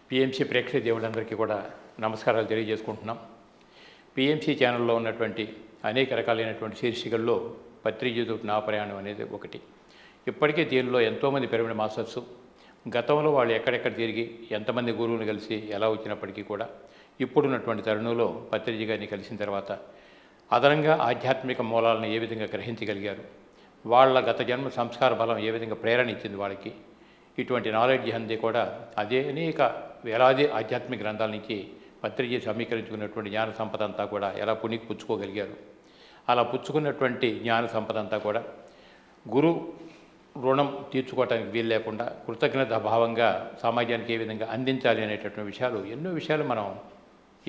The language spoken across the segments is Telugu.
పిఎంసి ప్రేక్షక దేవుళ్ళందరికీ కూడా నమస్కారాలు తెలియజేసుకుంటున్నాం. పిఎంసి ఛానల్లో ఉన్నటువంటి అనేక రకాలైనటువంటి శీర్షికల్లో పత్రిజీతో నా ప్రయాణం అనేది ఒకటి. ఇప్పటికే దీనిలో ఎంతోమంది పిరమిడ్ మాస్టర్స్ గతంలో వాళ్ళు ఎక్కడెక్కడ తిరిగి ఎంతమంది గురువుని కలిసి ఎలా వచ్చినప్పటికీ కూడా ఇప్పుడున్నటువంటి తరుణంలో పత్రిజీ గారిని కలిసిన తర్వాత అదనంగా ఆధ్యాత్మిక మూలాలను ఏ విధంగా గ్రహించగలిగారు, వాళ్ళ గత జన్మ సంస్కార బలం ఏ విధంగా ప్రేరణ ఇచ్చింది వాళ్ళకి, ఇటువంటి నాలెడ్జ్ అంది కూడా అదే అనేక వేలాది ఆధ్యాత్మిక గ్రంథాల నుంచి పత్రిజీ సమీకరించుకున్నటువంటి జ్ఞాన సంపద అంతా కూడా ఎలా పుణికి పుచ్చుకోగలిగారు. అలా పుచ్చుకున్నటువంటి జ్ఞాన సంపద అంతా కూడా గురు రుణం తీర్చుకోవటానికి వీలు లేకుండా కృతజ్ఞత భావంగా సమాజానికి ఏ విధంగా అందించాలి అనేటటువంటి విషయాలు ఎన్నో విషయాలు మనం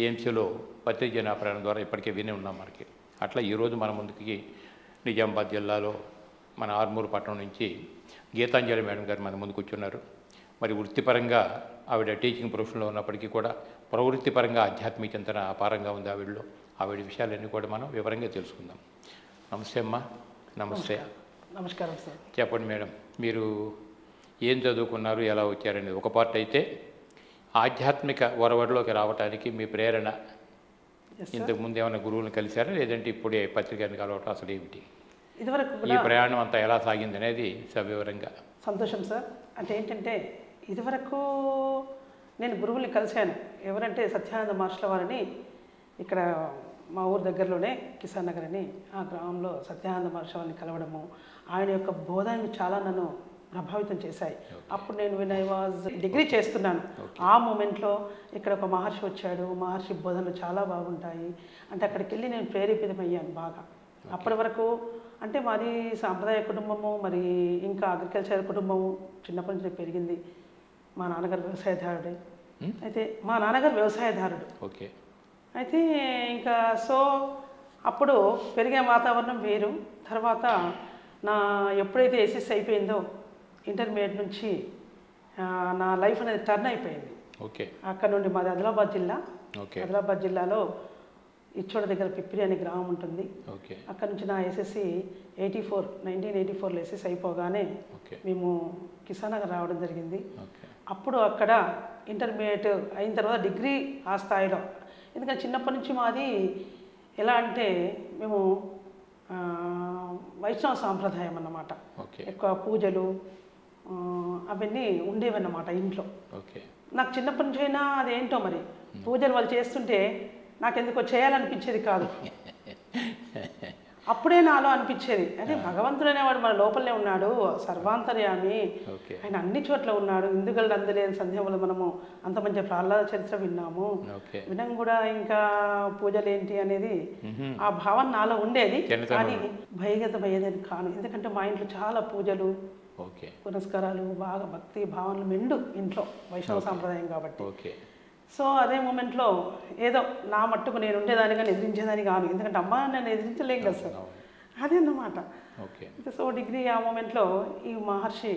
ఏఎంసీలో పత్రిజీ నా ప్రయాణం ద్వారా ఇప్పటికే విని ఉన్నాం మనకి. అట్లా ఈరోజు మన ముందుకి నిజామాబాద్ జిల్లాలో మన ఆర్మూరు పట్టణం నుంచి గీతాంజలి మేడం గారు మన ముందుకు వచ్చున్నారు. మరి వృత్తిపరంగా ఆవిడ టీచింగ్ ప్రొఫెషన్లో ఉన్నప్పటికీ కూడా ప్రవృత్తిపరంగా ఆధ్యాత్మిక చింతన అపారంగా ఉంది ఆవిడ విషయాలన్నీ కూడా మనం వివరంగా తెలుసుకుందాం. నమస్తే అమ్మా. నమస్తే. నమస్కారం సార్. చెప్పండి మేడం, మీరు ఏం చదువుకున్నారు, ఎలా వచ్చారనేది ఒక పార్ట్ అయితే, ఆధ్యాత్మిక ఒరవడిలోకి రావడానికి మీ ప్రేరణ ఇంతకుముందు ఏమైనా గురువులను కలిశారా, లేదంటే ఇప్పుడే పత్రికను కలవటం, అసలు ఏమిటి ఇదివరకు ఈ ప్రయాణం అంతా ఎలా సాగింది అనేది సవివరంగా. సంతోషం సార్. అంటే ఏంటంటే ఇదివరకు నేను గురువుల్ని కలిశాను. ఎవరంటే సత్యానంద మాస్టర్ల వారిని ఇక్కడ మా ఊరు దగ్గరలోనే కిసాన్ నగర్ అని ఆ గ్రామంలో సత్యానంద మాస్టర్ల వారిని కలవడము, ఆయన యొక్క బోధనలు చాలా నన్ను ప్రభావితం చేశాయి. అప్పుడు నేను when I was డిగ్రీ చేస్తున్నాను. ఆ మూమెంట్లో ఇక్కడ ఒక మహర్షి వచ్చాడు, మహర్షి బోధనలు చాలా బాగుంటాయి అంటే అక్కడికి వెళ్ళి నేను ప్రేరేపితమయ్యాను బాగా. అప్పటి వరకు అంటే మాది సాంప్రదాయ కుటుంబము, మరి ఇంకా అగ్రికల్చర్ కుటుంబము, చిన్నప్పటి నుంచి పెరిగింది. మా నాన్నగారు వ్యవసాయదారుడే. అయితే మా నాన్నగారు వ్యవసాయదారుడు. ఓకే. అయితే ఇంకా సో అప్పుడు పెరిగే వాతావరణం వేరు. తర్వాత నా ఎప్పుడైతే ఎస్ఎస్సి అయిపోయిందో ఇంటర్మీడియట్ నుంచి నా లైఫ్ అనేది టర్న్ అయిపోయింది. ఓకే. అక్కడ నుండి మాది ఆదిలాబాద్ జిల్లా. ఓకే. ఆదిలాబాద్ జిల్లాలో ఇచ్చోడ దగ్గర పిప్పిరి అనే గ్రామం ఉంటుంది. ఓకే. అక్కడ నుంచి నా ఎస్ఎస్సి 1984లో ఎస్ఎస్సి అయిపోగానే మేము కిసాన్ నగర్ రావడం జరిగింది. అప్పుడు అక్కడ ఇంటర్మీడియట్ అయిన తర్వాత డిగ్రీ ఆ స్థాయిలో, ఎందుకంటే చిన్నప్పటి నుంచి మాది ఎలా అంటే మేము వైష్ణవ సాంప్రదాయం అన్నమాట. ఎక్కువ పూజలు అవన్నీ ఉండేవన్నమాట ఇంట్లో. నాకు చిన్నప్పటి నుంచి అయినా అదేంటో మరి పూజలు వాళ్ళు చేస్తుంటే నాకెందుకో చేయాలనిపించేది కాదు. అప్పుడే నాలో అనిపించేది, అంటే భగవంతుడు అనేవాడు మన లోపలనే ఉన్నాడు, సర్వాంతర్యామి, ఆయన అన్ని చోట్ల ఉన్నాడు, ఇందుగల అందలేని సందేహంలో మనము అంత మంచి ప్రహ్లాద చరిత్ర విన్నాము, వినం కూడా ఇంకా పూజలు ఏంటి అనేది ఆ భావన నాలో ఉండేది. కానీ భయగతం అయ్యేదని కాను, ఎందుకంటే మా ఇంట్లో చాలా పూజలు పురస్కారాలు బాగా భక్తి భావనలు మెండు ఇంట్లో, వైష్ణవ సాంప్రదాయం కాబట్టి. సో అదే మూమెంట్లో ఏదో నా మట్టుకు నేను ఉండేదాన్ని కానీ ఎదిరించేదాన్ని కాను, ఎందుకంటే అమ్మ నన్ను ఎదిరించలేం కదా సార్, అదే అన్నమాట. సో డిగ్రీ ఆ మూమెంట్లో ఈ మహర్షి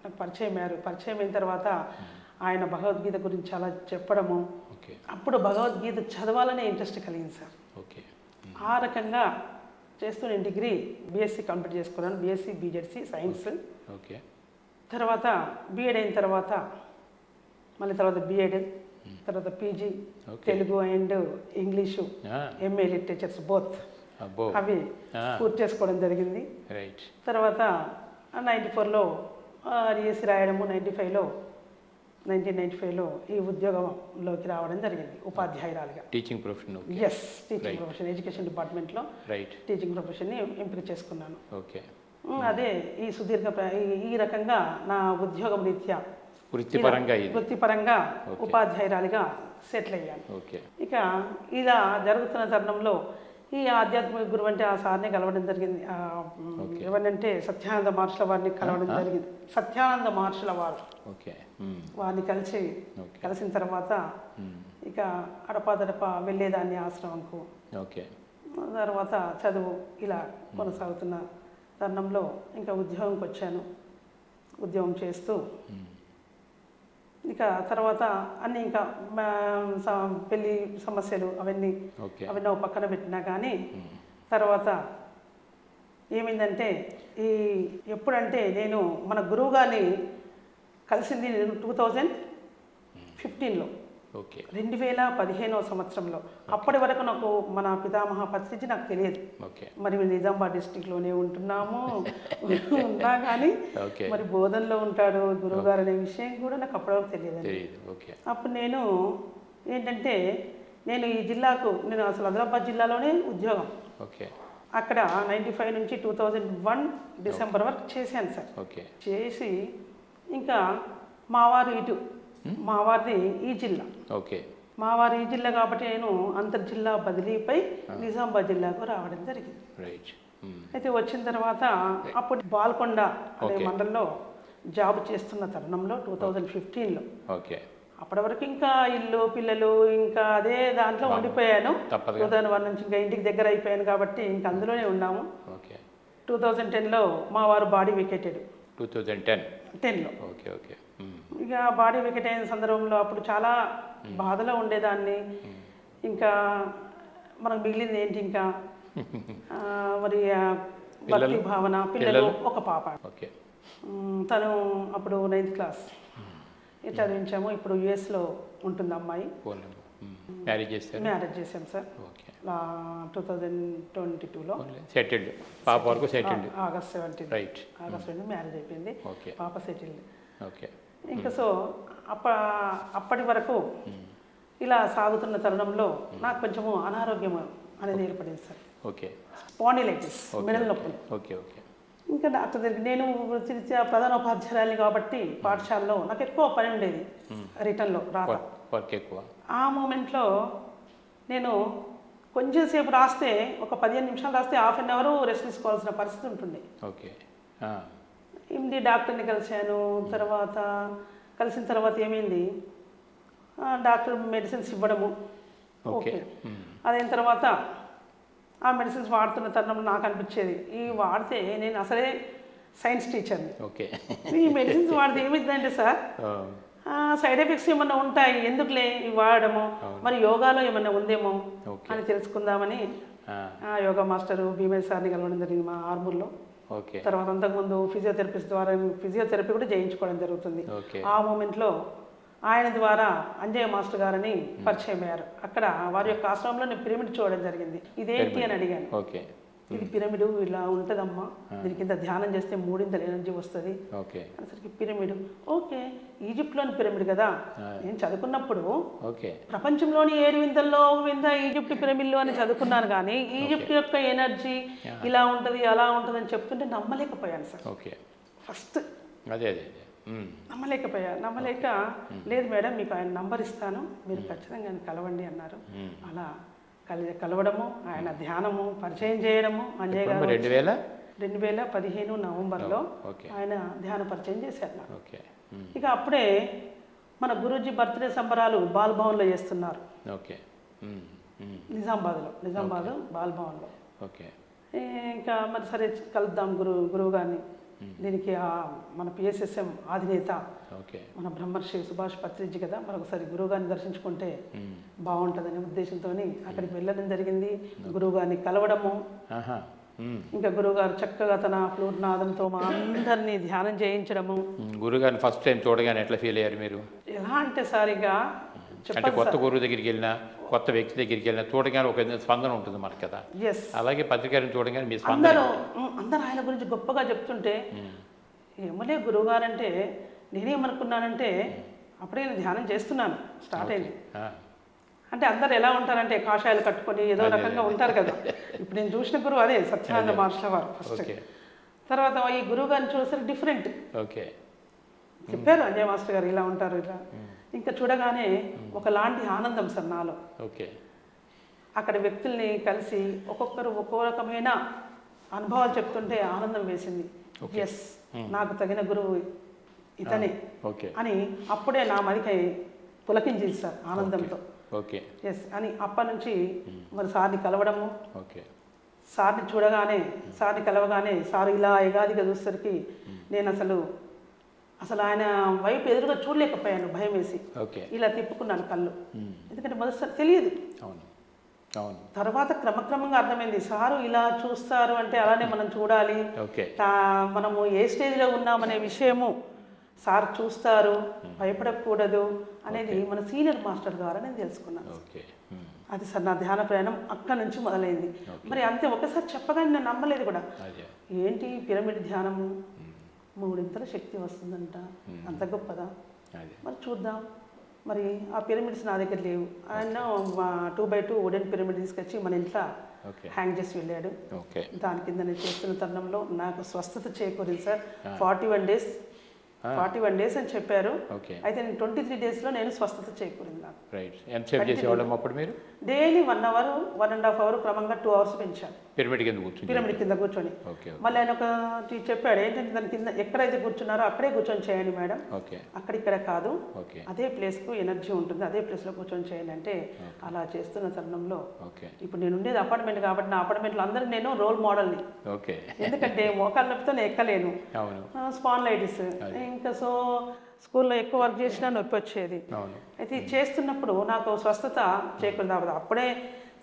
నాకు పరిచయం అయ్యారు. పరిచయం అయిన తర్వాత ఆయన భగవద్గీత గురించి చాలా చెప్పడము, అప్పుడు భగవద్గీత చదవాలనే ఇంట్రెస్ట్ కలిగింది సార్. ఆ రకంగా చేస్తూ నేను డిగ్రీ బీఎస్సీ కంప్లీట్ చేసుకున్నాను. BSc BZC science. తర్వాత బీఎడ్ అయిన తర్వాత మళ్ళీ తర్వాత బీఎడ్, తర్వాత PG Telugu and English, MA literatures both అవి పూర్తి చేసుకోవడం జరిగింది. తర్వాత 94లో డిఎస్సి రాయడము, 1995లో ఈ ఉద్యోగంలోకి రావడం జరిగింది ఉపాధ్యాయురాలుగా. Teaching profession. Yes, teaching profession, education డిపార్ట్మెంట్లో టీచింగ్ ప్రొఫెషన్ని ఎంపిక చేసుకున్నాను. అదే ఈ సుదీర్ఘ ఈ రకంగా నా ఉద్యోగం రీత్యా వృత్తిపరంగా ఉపాధ్యాయురాలిగా సెటిల్ అయ్యాను. ఇక ఇలా జరుగుతున్న తరుణంలో ఈ ఆధ్యాత్మిక గురువు అంటే ఆ సార్ని కలవడం జరిగింది. ఎవరంటే సత్యానంద మహర్షుల వారిని కలవడం జరిగింది. సత్యానంద మహర్షుల వారిని కలిసిన తర్వాత ఇక అడపాదడప వెళ్ళేదాన్ని ఆశ్రమంకు. తర్వాత చదువు ఇలా కొనసాగుతున్న తరుణంలో ఇంకా ఉద్యోగంకి వచ్చాను. ఉద్యోగం చేస్తూ ఇక తర్వాత అన్నీ ఇంకా పెళ్ళి సమస్యలు అవన్నీ పక్కన పెట్టినా కానీ తర్వాత ఏమైందంటే ఎప్పుడంటే నేను మన గురువు గారిని కలిసింది 2000 2015లో, ఓకే 2015వ సంవత్సరంలో. అప్పటి వరకు నాకు మన పితామహ పత్రిజీ నాకు తెలియదు. ఓకే మరి మేము నిజామాబాద్ డిస్టిక్లోనే ఉంటున్నాము ఉన్నా కానీ ఓకే మరి బోధనలో ఉంటాడు గురువుగారు అనే విషయం కూడా నాకు అప్పటివరకు తెలియదు. తెలియదు. ఓకే అప్పుడు నేను ఏంటంటే నేను ఈ జిల్లాకు నేను అసలు ఆదిలాబాద్ జిల్లాలోనే ఉద్యోగం. ఓకే అక్కడ 95 నుంచి 2001 డిసెంబర్ వరకు చేశాను సార్. ఓకే చేసి ఇంకా మావారు ఇటు మావారిది ఈ జిల్లా. ఓకే మావారు ఈ జిల్లా కాబట్టి నేను అంతర్జిల్లా బదిలీపై నిజామాబాద్ జిల్లాకు రావడం జరిగింది. రైట్. అయితే వచ్చిన తర్వాత అప్పుడు బాల్కొండ అనే మండలంలో జాబ్ చేస్తున్న తరుణంలో 2015లో. ఓకే అప్పటి వరకు ఇంకా ఇల్లు పిల్లలు ఇంకా అదే దాంట్లో ఉండిపోయాను. 2001 నుంచి ఇంకా ఇంటికి దగ్గర అయిపోయాను కాబట్టి ఇంకా అందులోనే ఉన్నాము. ఓకే 2010లో మా వారు బాడీ వికెటెడ్. 2010లో. ఓకే ఓకే ఇక బాడీ వికెట్ అయిన సందర్భంలో అప్పుడు చాలా బాధలో ఉండేదాన్ని. ఇంకా మనకు మిగిలింది ఏంటి ఇంకా మరి భక్తి భావన. పిల్లలు ఒక పాప. ఓకే తను అప్పుడు 9th క్లాస్ చదివించాము. ఇప్పుడు యుఎస్లో ఉంటుంది అమ్మాయి. మ్యారేజ్ చేసాం సార్ 2022లో. సెటిల్డ్ పాప వరకు సెటిల్డ్. ఆగస్ట్ 17 మ్యారేజ్ అయిపోయింది. పాప సెటిల్డ్. ఓకే ఇంకా సో అప్పటి వరకు ఇలా సాగుతున్న తరుణంలో నాకు కొంచెము అనారోగ్యం అనేది ఏర్పడింది సార్. ఓకే స్పాండిలైటిస్, మెడల నొప్పులు. ఓకే ఓకే ఇంకా డాక్టర్ దగ్గర నేను వృత్తిరీత్యా ప్రధాన ఉపాధ్యాయురాలిని కాబట్టి పాఠశాలలో నాకు ఎక్కువ పని ఉండేది. రిటర్న్లో రాత వర్క్ ఎక్కువ. ఆ మూమెంట్లో నేను కొంచెం సేపు రాస్తే ఒక 15 నిమిషాలు రాస్తే హాఫ్ అన్ అవర్ రెస్ట్ తీసుకోవాల్సిన పరిస్థితి ఉంటుంది. ఓకే ఏంటి డాక్టర్ని కలిశాను. కలిసిన తర్వాత ఏమైంది, డాక్టర్ మెడిసిన్స్ ఇవ్వడము. ఓకే అదైన తర్వాత ఆ మెడిసిన్స్ వాడుతున్న తరుణంలో నాకు అనిపించేది ఈ వాడితే నేను అసలే సైన్స్ టీచర్ని. ఓకే ఈ మెడిసిన్స్ వాడితే ఏమిటిదంటే సార్ సైడ్ ఎఫెక్ట్స్ ఏమన్నా ఉంటాయి, ఎందుకులే ఇవి వాడడము, మరి యోగాలో ఏమన్నా ఉందేమో అని తెలుసుకుందామని యోగా మాస్టరు భీమేశ్ సార్ని కలవడం జరిగింది మా ఆర్మూర్లో. తర్వాత అంతకుముందు ఫిజియోథెరపిస్ట్ ద్వారా ఫిజియోథెరపీ కూడా చేయించుకోవడం జరుగుతుంది. ఆ మూమెంట్లో ఆయన ద్వారా అంజయ్య మాస్టర్ గారని పరిచయం అయ్యారు. అక్కడ వారి యొక్క ఆశ్రమంలో నేను పిరమిడ్ చూడడం జరిగింది. ఇదేంటి అని అడిగాను. ఇది పిరమిడ్ ఇలా ఉంటుందమ్మా, దీని కింద ధ్యానం చేస్తే 3 ఎనర్జీ వస్తుంది అనేసరికి పిరమిడ్. ఓకే ఈజిప్ట్లోని పిరమిడ్ కదా, నేను చదువుకున్నప్పుడు ప్రపంచంలోని 7 వింతల్లో ఒక వింత ఈజిప్ట్ పిరమిడ్లు అని చదువుకున్నాను, కానీ ఈజిప్ట్ యొక్క ఎనర్జీ ఇలా ఉంటుంది అలా ఉంటుంది అని చెప్తుంటే నమ్మలేకపోయాను సార్. ఫస్ట్ నమ్మలేక లేదు మేడం మీకు ఆయన నంబర్ ఇస్తాను, మీరు ఖచ్చితంగా ఆయన కలవండి అన్నారు. అలా కలవడము, ఆయన ధ్యానము పరిచయం చేయడము. అంజయ్ గారు 2015 నవంబర్లో ఆయన ధ్యాన పరిచయం చేశారు నాకు. ఇక అప్పుడే మన గురూజీ బర్త్డే సంబరాలు బాల్ భవన్లో చేస్తున్నారు. నిజామాబాద్ బాల్ భవన్లో. ఇంకా మరి సరే కలుద్దాం గురువు గారిని. దీనికి మన పిఎస్ఎస్ఎం అధినేత మన బ్రహ్మర్షి సుభాష్ పత్రిజీ కదా, మరొకసారి గురువుగారిని దర్శించుకుంటే బాగుంటుందనే ఉద్దేశంతో అక్కడికి వెళ్ళడం జరిగింది. గురువుగారిని కలవడము, ఇంకా గురువుగారు చక్కగా తన ఫ్లూట్ నాదంతో మా అందరినీ ధ్యానం చేయించడము. గురువుగారిని ఫస్ట్ టైం చూడగానే ఎట్లా ఫీల్ అయ్యారు మీరు? ఎలా అంటే సార్ ఇక అంటే కొత్త గురువు దగ్గరికి వెళ్ళినా కొత్త వ్యక్తి దగ్గరికి వెళ్ళినా చూడగానే ఒక స్పందన ఉంటుంది మనకు కదా. అలాగే పత్రికను చూడగానే మీ స్పందన. అందరూ ఆయన గురించి గొప్పగా చెప్తుంటే ఏమలే గురువుగారు అంటే నేనేమనుకున్నానంటే అప్పుడే నేను ధ్యానం చేస్తున్నాను స్టార్ట్ అయింది. అంటే అందరు ఎలా ఉంటారంటే కాషాయాలు కట్టుకొని ఏదో రకంగా ఉంటారు కదా. ఇప్పుడు నేను చూసిన గురువు అదే సత్యానంద మహర్షుల వారు ఫస్ట్. తర్వాత ఈ గురువు గారిని చూస్తే డిఫరెంట్ చెప్పారు అంజయ్ మాస్టర్ గారు ఇలా ఉంటారు ఇలా. ఇంకా చూడగానే ఒకలాంటి ఆనందం సార్ నాలో. అక్కడ వ్యక్తుల్ని కలిసి ఒక్కొక్కరు ఒక్కో రకమైన అనుభవాలు చెప్తుంటే ఆనందం వేసింది. ఎస్ నాకు తగిన గురువు ఇతనే అని అప్పుడే నా మదికి పులకించింది సార్ ఆనందంతో. ఎస్ అని అప్పటి నుంచి మరి సార్ని కలవడము, సార్ని చూడగానే సార్ని కలవగానే సార్ ఇలా ఎగాదిగా చూసేసరికి నేను అసలు ఆయన వైపు ఎదురుగా చూడలేకపోయాను, భయం వేసి ఇలా తిప్పుకున్నాను కళ్ళు. ఎందుకంటే మొదటిసారి తెలియదు. తర్వాత క్రమక్రమంగా అర్థమైంది సారు ఇలా చూస్తారు అంటే అలానే మనం చూడాలి, మనము ఏ స్టేజ్లో ఉన్నామనే విషయము సార్ చూస్తారు, భయపడకూడదు అనేది మన సీనియర్ మాస్టర్ ద్వారా నేను తెలుసుకున్నాను. అది సార్ నా ధ్యాన ప్రయాణం అక్కడి నుంచి మొదలైంది. మరి అంతే ఒకసారి చెప్పగానే నేను నమ్మలేదు కూడా. ఏంటి పిరమిడ్ ధ్యానము 3 శక్తి వస్తుందంట, అంత గొప్పదా? మరి చూద్దాం. మరి ఆ పిరమిడ్స్ నా దగ్గర లేవు. ఆయన 2x2 వుడెన్ పిరమిడ్ తీసుకొచ్చి మన ఇంట్లో హ్యాంగ్ చేసి వెళ్ళాడు. దాని కింద నేను చేస్తున్న తరుణంలో నాకు స్వస్థత చేకూరింది సార్. 41 days అని చెప్పారు. అయితే నేను 23 daysలో నేను స్వస్థత చేకూరింది నాకు. డైలీ 1 hour 1.5 hour క్రమంగా 2 hours పెంచాను పిరమిడ్ కింద కూర్చొని. మళ్ళీ ఆయన ఒకటి చెప్పాడు, ఏంటంటే దాని కింద ఎక్కడైతే కూర్చున్నారో అక్కడే కూర్చొని చేయండి మేడం, అక్కడిక్కడ కాదు, అదే ప్లేస్కు ఎనర్జీ ఉంటుంది, అదే ప్లేస్లో కూర్చొని చేయండి అంటే అలా చేస్తున్న తరుణంలో ఇప్పుడు నేను ఉండేది అపార్ట్మెంట్ కాబట్టి నా అపార్ట్మెంట్లో అందరికి నేను రోల్ మోడల్ని. ఎందుకంటే మోకాళ్ళ నొప్పితో నేను ఎక్కలేను, స్పాండిలైటిస్, ఇంకా సో స్కూల్లో ఎక్కువ వర్క్ చేసినా నొప్పి వచ్చేది. అయితే చేస్తున్నప్పుడు నాకు స్వస్థత చేకూరింది. అప్పుడే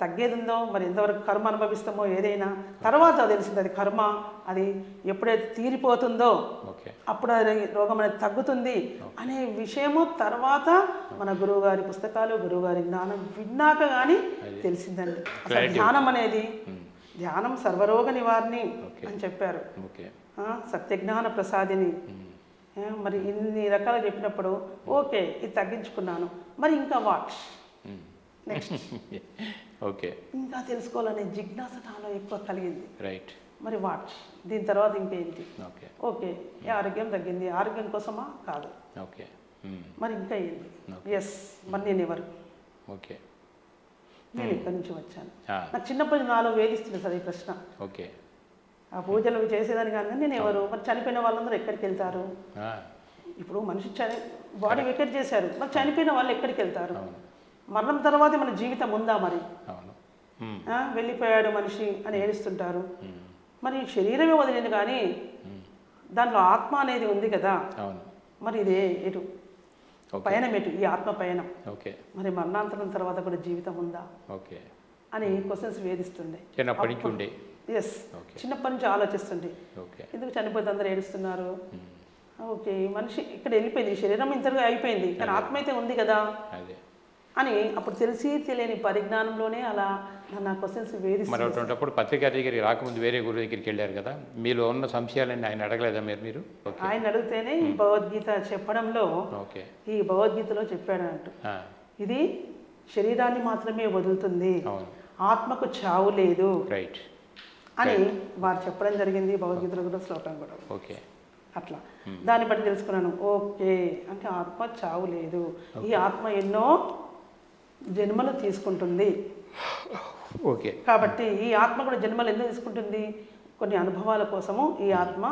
తగ్గేది ఉందో మరి ఎంతవరకు కర్మ అనుభవిస్తామో ఏదైనా తర్వాత తెలిసింది. అది కర్మ, అది ఎప్పుడైతే తీరిపోతుందో అప్పుడు అది రోగం అనేది తగ్గుతుంది అనే విషయము తర్వాత మన గురువుగారి పుస్తకాలు, గురువుగారి జ్ఞానం విన్నాక కానీ తెలిసిందండి. అసలు ధ్యానం సర్వరోగ నివారణి అని చెప్పారు, సత్యజ్ఞాన ప్రసాదిని. మరి ఇన్ని రకాలు చెప్పినప్పుడు ఓకే ఇది తగ్గించుకున్నాను. మరి ఇంకా వాట్ నెక్స్ట్ ఇంకా తెలుసుకోవాలనే జిజ్ఞాస నాలో ఎక్కువ కలిగింది. మరి వాట్ దీని తర్వాత ఇంకేంటి? ఓకే ఈ ఆరోగ్యం తగ్గింది, ఆరోగ్యం కోసమా? కాదు. మరి ఇంకా ఏంటి? ఎస్ మరి నేను ఎవరు? నేను ఇక్కడి నుంచి వచ్చాను. నాకు చిన్నప్పటి నాలో వేధిస్తుంది సార్ ఈ ప్రశ్న. ఆ పూజలు చేసేదాన్ని కానీ నేను ఎవరు? మరి చనిపోయిన వాళ్ళందరూ ఎక్కడికి వెళ్తారు? ఇప్పుడు మనిషి బాడీ వెకేట్ చేశారు, మరి చనిపోయిన వాళ్ళు ఎక్కడికి వెళ్తారు? మరణం తర్వాత మన జీవితం ఉందా? మరి వెళ్ళిపోయాడు మనిషి అని ఏడుస్తుంటారు. మరి శరీరమే వదిలింది కానీ దాంట్లో ఆత్మ అనేది ఉంది కదా. మరి ఇదే ఎటు పయనం, ఎటు ఈ ఆత్మ పయనం? మరి మరణాంతరం తర్వాత కూడా జీవితం ఉందా అని క్వశ్చన్స్ వేధిస్తుండే. ఎస్ చిన్నప్పటి నుంచి ఆలోచిస్తుండే, ఎందుకు చనిపోతే అందరూ ఏడుస్తున్నారు? ఓకే మనిషి ఇక్కడ వెళ్ళిపోయింది, శరీరం ఇంతగా అయిపోయింది, కానీ ఆత్మ అయితే ఉంది కదా అని అప్పుడు తెలిసి తెలియని పరిజ్ఞానంలోనే అలా నా క్వశ్చన్స్ వేధిస్తున్నారు. అప్పుడు పత్రికా దగ్గరికి రాకముందు వేరే గురువు దగ్గరికి వెళ్ళారు కదా, మీలో ఉన్న సంశయాలన్నీ ఆయన అడగలేదా మీరు? ఆయన అడిగితేనే ఈ భగవద్గీత చెప్పడంలో ఈ భగవద్గీతలో చెప్పాడు అంటూ, ఇది శరీరాన్ని మాత్రమే వదులుతుంది, ఆత్మకు చావు లేదు అని వారు చెప్పడం జరిగింది. భగవద్గీతలో కూడా శ్లోకం కూడా అట్లా దాన్ని బట్టి తెలుసుకున్నాను. ఓకే అంటే ఆత్మ చావు లేదు, ఈ ఆత్మ ఎన్నో జన్మలు తీసుకుంటుంది. కాబట్టి ఈ ఆత్మ కూడా జన్మలు ఎందుకు తీసుకుంటుంది? కొన్ని అనుభవాల కోసము ఈ ఆత్మ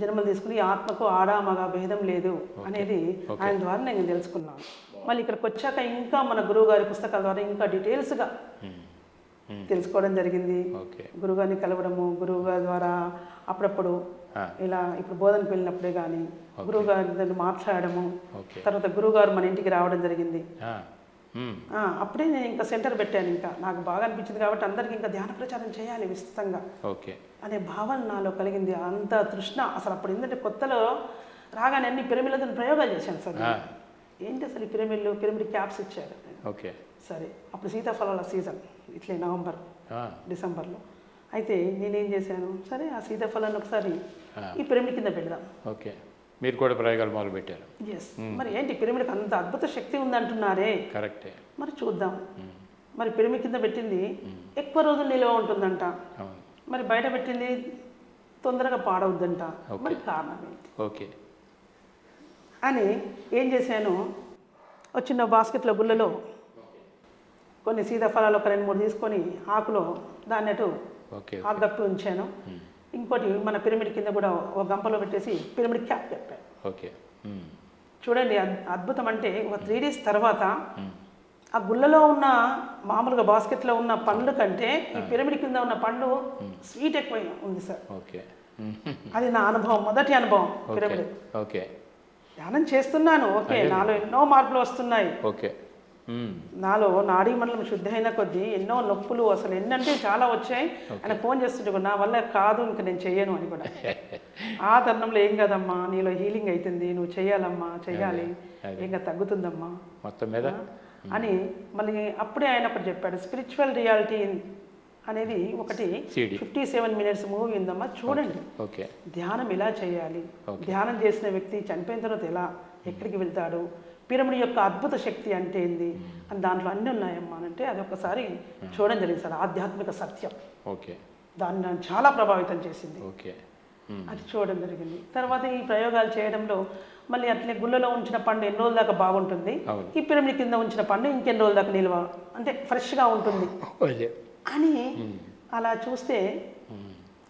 జన్మలు తీసుకుని ఈ ఆత్మకు ఆడ మగ భేదం లేదు అనేది ఆయన ద్వారా నేను తెలుసుకున్నాను. మళ్ళీ ఇక్కడికి వచ్చాక ఇంకా మన గురువు గారి పుస్తకాల ద్వారా ఇంకా డీటెయిల్స్గా తెలుసుకోవడం జరిగింది. గురువుగారిని కలవడము, గురువు గారి ద్వారా అప్పుడప్పుడు ఇలా ఇప్పుడు బోధనకు వెళ్ళినప్పుడే కానీ గురువు గారి మాట్లాడము, తర్వాత గురువు గారు మన ఇంటికి రావడం జరిగింది. అప్పుడే నేను ఇంకా సెంటర్ పెట్టాను. ఇంకా నాకు బాగా అనిపించింది కాబట్టి అందరికి ఇంకా ధ్యాన ప్రచారం చేయాలి విస్తృతంగా అనే భావన నాలో కలిగింది. అంత తృష్ణ అసలు అప్పుడు ఏంటంటే కొత్తలో రాగానే అన్ని పిరమిడ్లతో ప్రయోగాలు చేశాను సార్. ఏంటి అసలు ఈ పిరమిడ్ క్యాప్స్ ఇచ్చారు. సరే అప్పుడు సీతాఫలాల సీజన్ ఇట్లే నవంబర్ డిసెంబర్లో. అయితే నేనేం చేశాను, సరే ఆ సీతాఫలాన్ని ఒకసారి ఈ పిరమిడ్ కింద పెడదాం. మీరు కూడా ప్రయోగాలు మొదలు పెట్టారు. ఎస్ మరి ఏంటి పిరమిడ్కి అంత అద్భుత శక్తి ఉందంటున్నారే, కరెక్టే, మరి చూద్దాం. మరి పిరమిడ్ కింద పెట్టింది ఎక్కువ రోజులు నిల్వ ఉంటుందంట, మరి బయట పెట్టింది తొందరగా పాడవద్దంట. మరి కారణం ఏంటి అని ఏం చేశాను, ఒక చిన్న బాస్కెట్లో గుళ్ళలో కొన్ని సీతాఫలాలు ఒక 2-3 తీసుకొని ఆకులో దాన్ని అటు ఆగప్పి ఉంచాను. ఇంకోటి మన పిరమిడ్ కింద కూడా ఒక గంపలో పెట్టేసి పిరమిడ్ క్యాప్ పెట్టాను. చూడండి అద్భుతం అంటే ఒక 3 days తర్వాత ఆ గుళ్ళలో ఉన్న మామూలుగా బాస్కెట్లో ఉన్న పండ్లు కంటే ఈ పిరమిడ్ కింద ఉన్న పండ్లు స్వీట్ ఎక్కువ ఉంది సార్. అది నా అనుభవం, మొదటి అనుభవం పిరమిడ్. ధ్యానం చేస్తున్నాను, ఓకే నాలో ఎన్నో మార్పులు వస్తున్నాయి. నాలో నాడీ మండలం శుద్ధమైన కొద్దీ ఎన్నో నొప్పులు అసలు ఎన్నంటే చాలా వచ్చాయి. ఆయన ఫోన్ చేస్తుంటే కూడా నా వల్ల కాదు ఇంకా నేను చెయ్యను అని కూడా. ఆ తరుణంలో ఏం కదమ్మా నీలో హీలింగ్ అవుతుంది, నువ్వు చెయ్యాలమ్మా, చెయ్యాలి, ఇంకా తగ్గుతుందమ్మా మొత్తం మీద అని మళ్ళీ అప్పుడే ఆయన ఒకటి చెప్పాడు. స్పిరిచువల్ రియాలిటీ అనేది ఒకటి 57 minutes మూవీ ఉందమ్మా, చూడండి. ధ్యానం ఎలా చేయాలి, ధ్యానం చేసిన వ్యక్తి చనిపోయిన తర్వాత ఎలా ఎక్కడికి వెళ్తాడు, పిరమిడ్ యొక్క అద్భుత శక్తి అంటే ఏంది అని దాంట్లో అన్నీ ఉన్నాయమ్మా అంటే అది ఒకసారి చూడడం జరిగింది సార్. ఆధ్యాత్మిక సత్యం దాన్ని నన్ను చాలా ప్రభావితం చేసింది. అది చూడడం జరిగింది. తర్వాత ఈ ప్రయోగాలు చేయడంలో మళ్ళీ అట్లే గుళ్ళలో ఉంచిన పండు ఎన్ని రోజుల దాకా బాగుంటుంది, ఈ పిరమిడ్ కింద ఉంచిన పండు ఇంకెన్ని రోజుల దాకా నిల్వ అంటే ఫ్రెష్గా ఉంటుంది అని అలా చూస్తే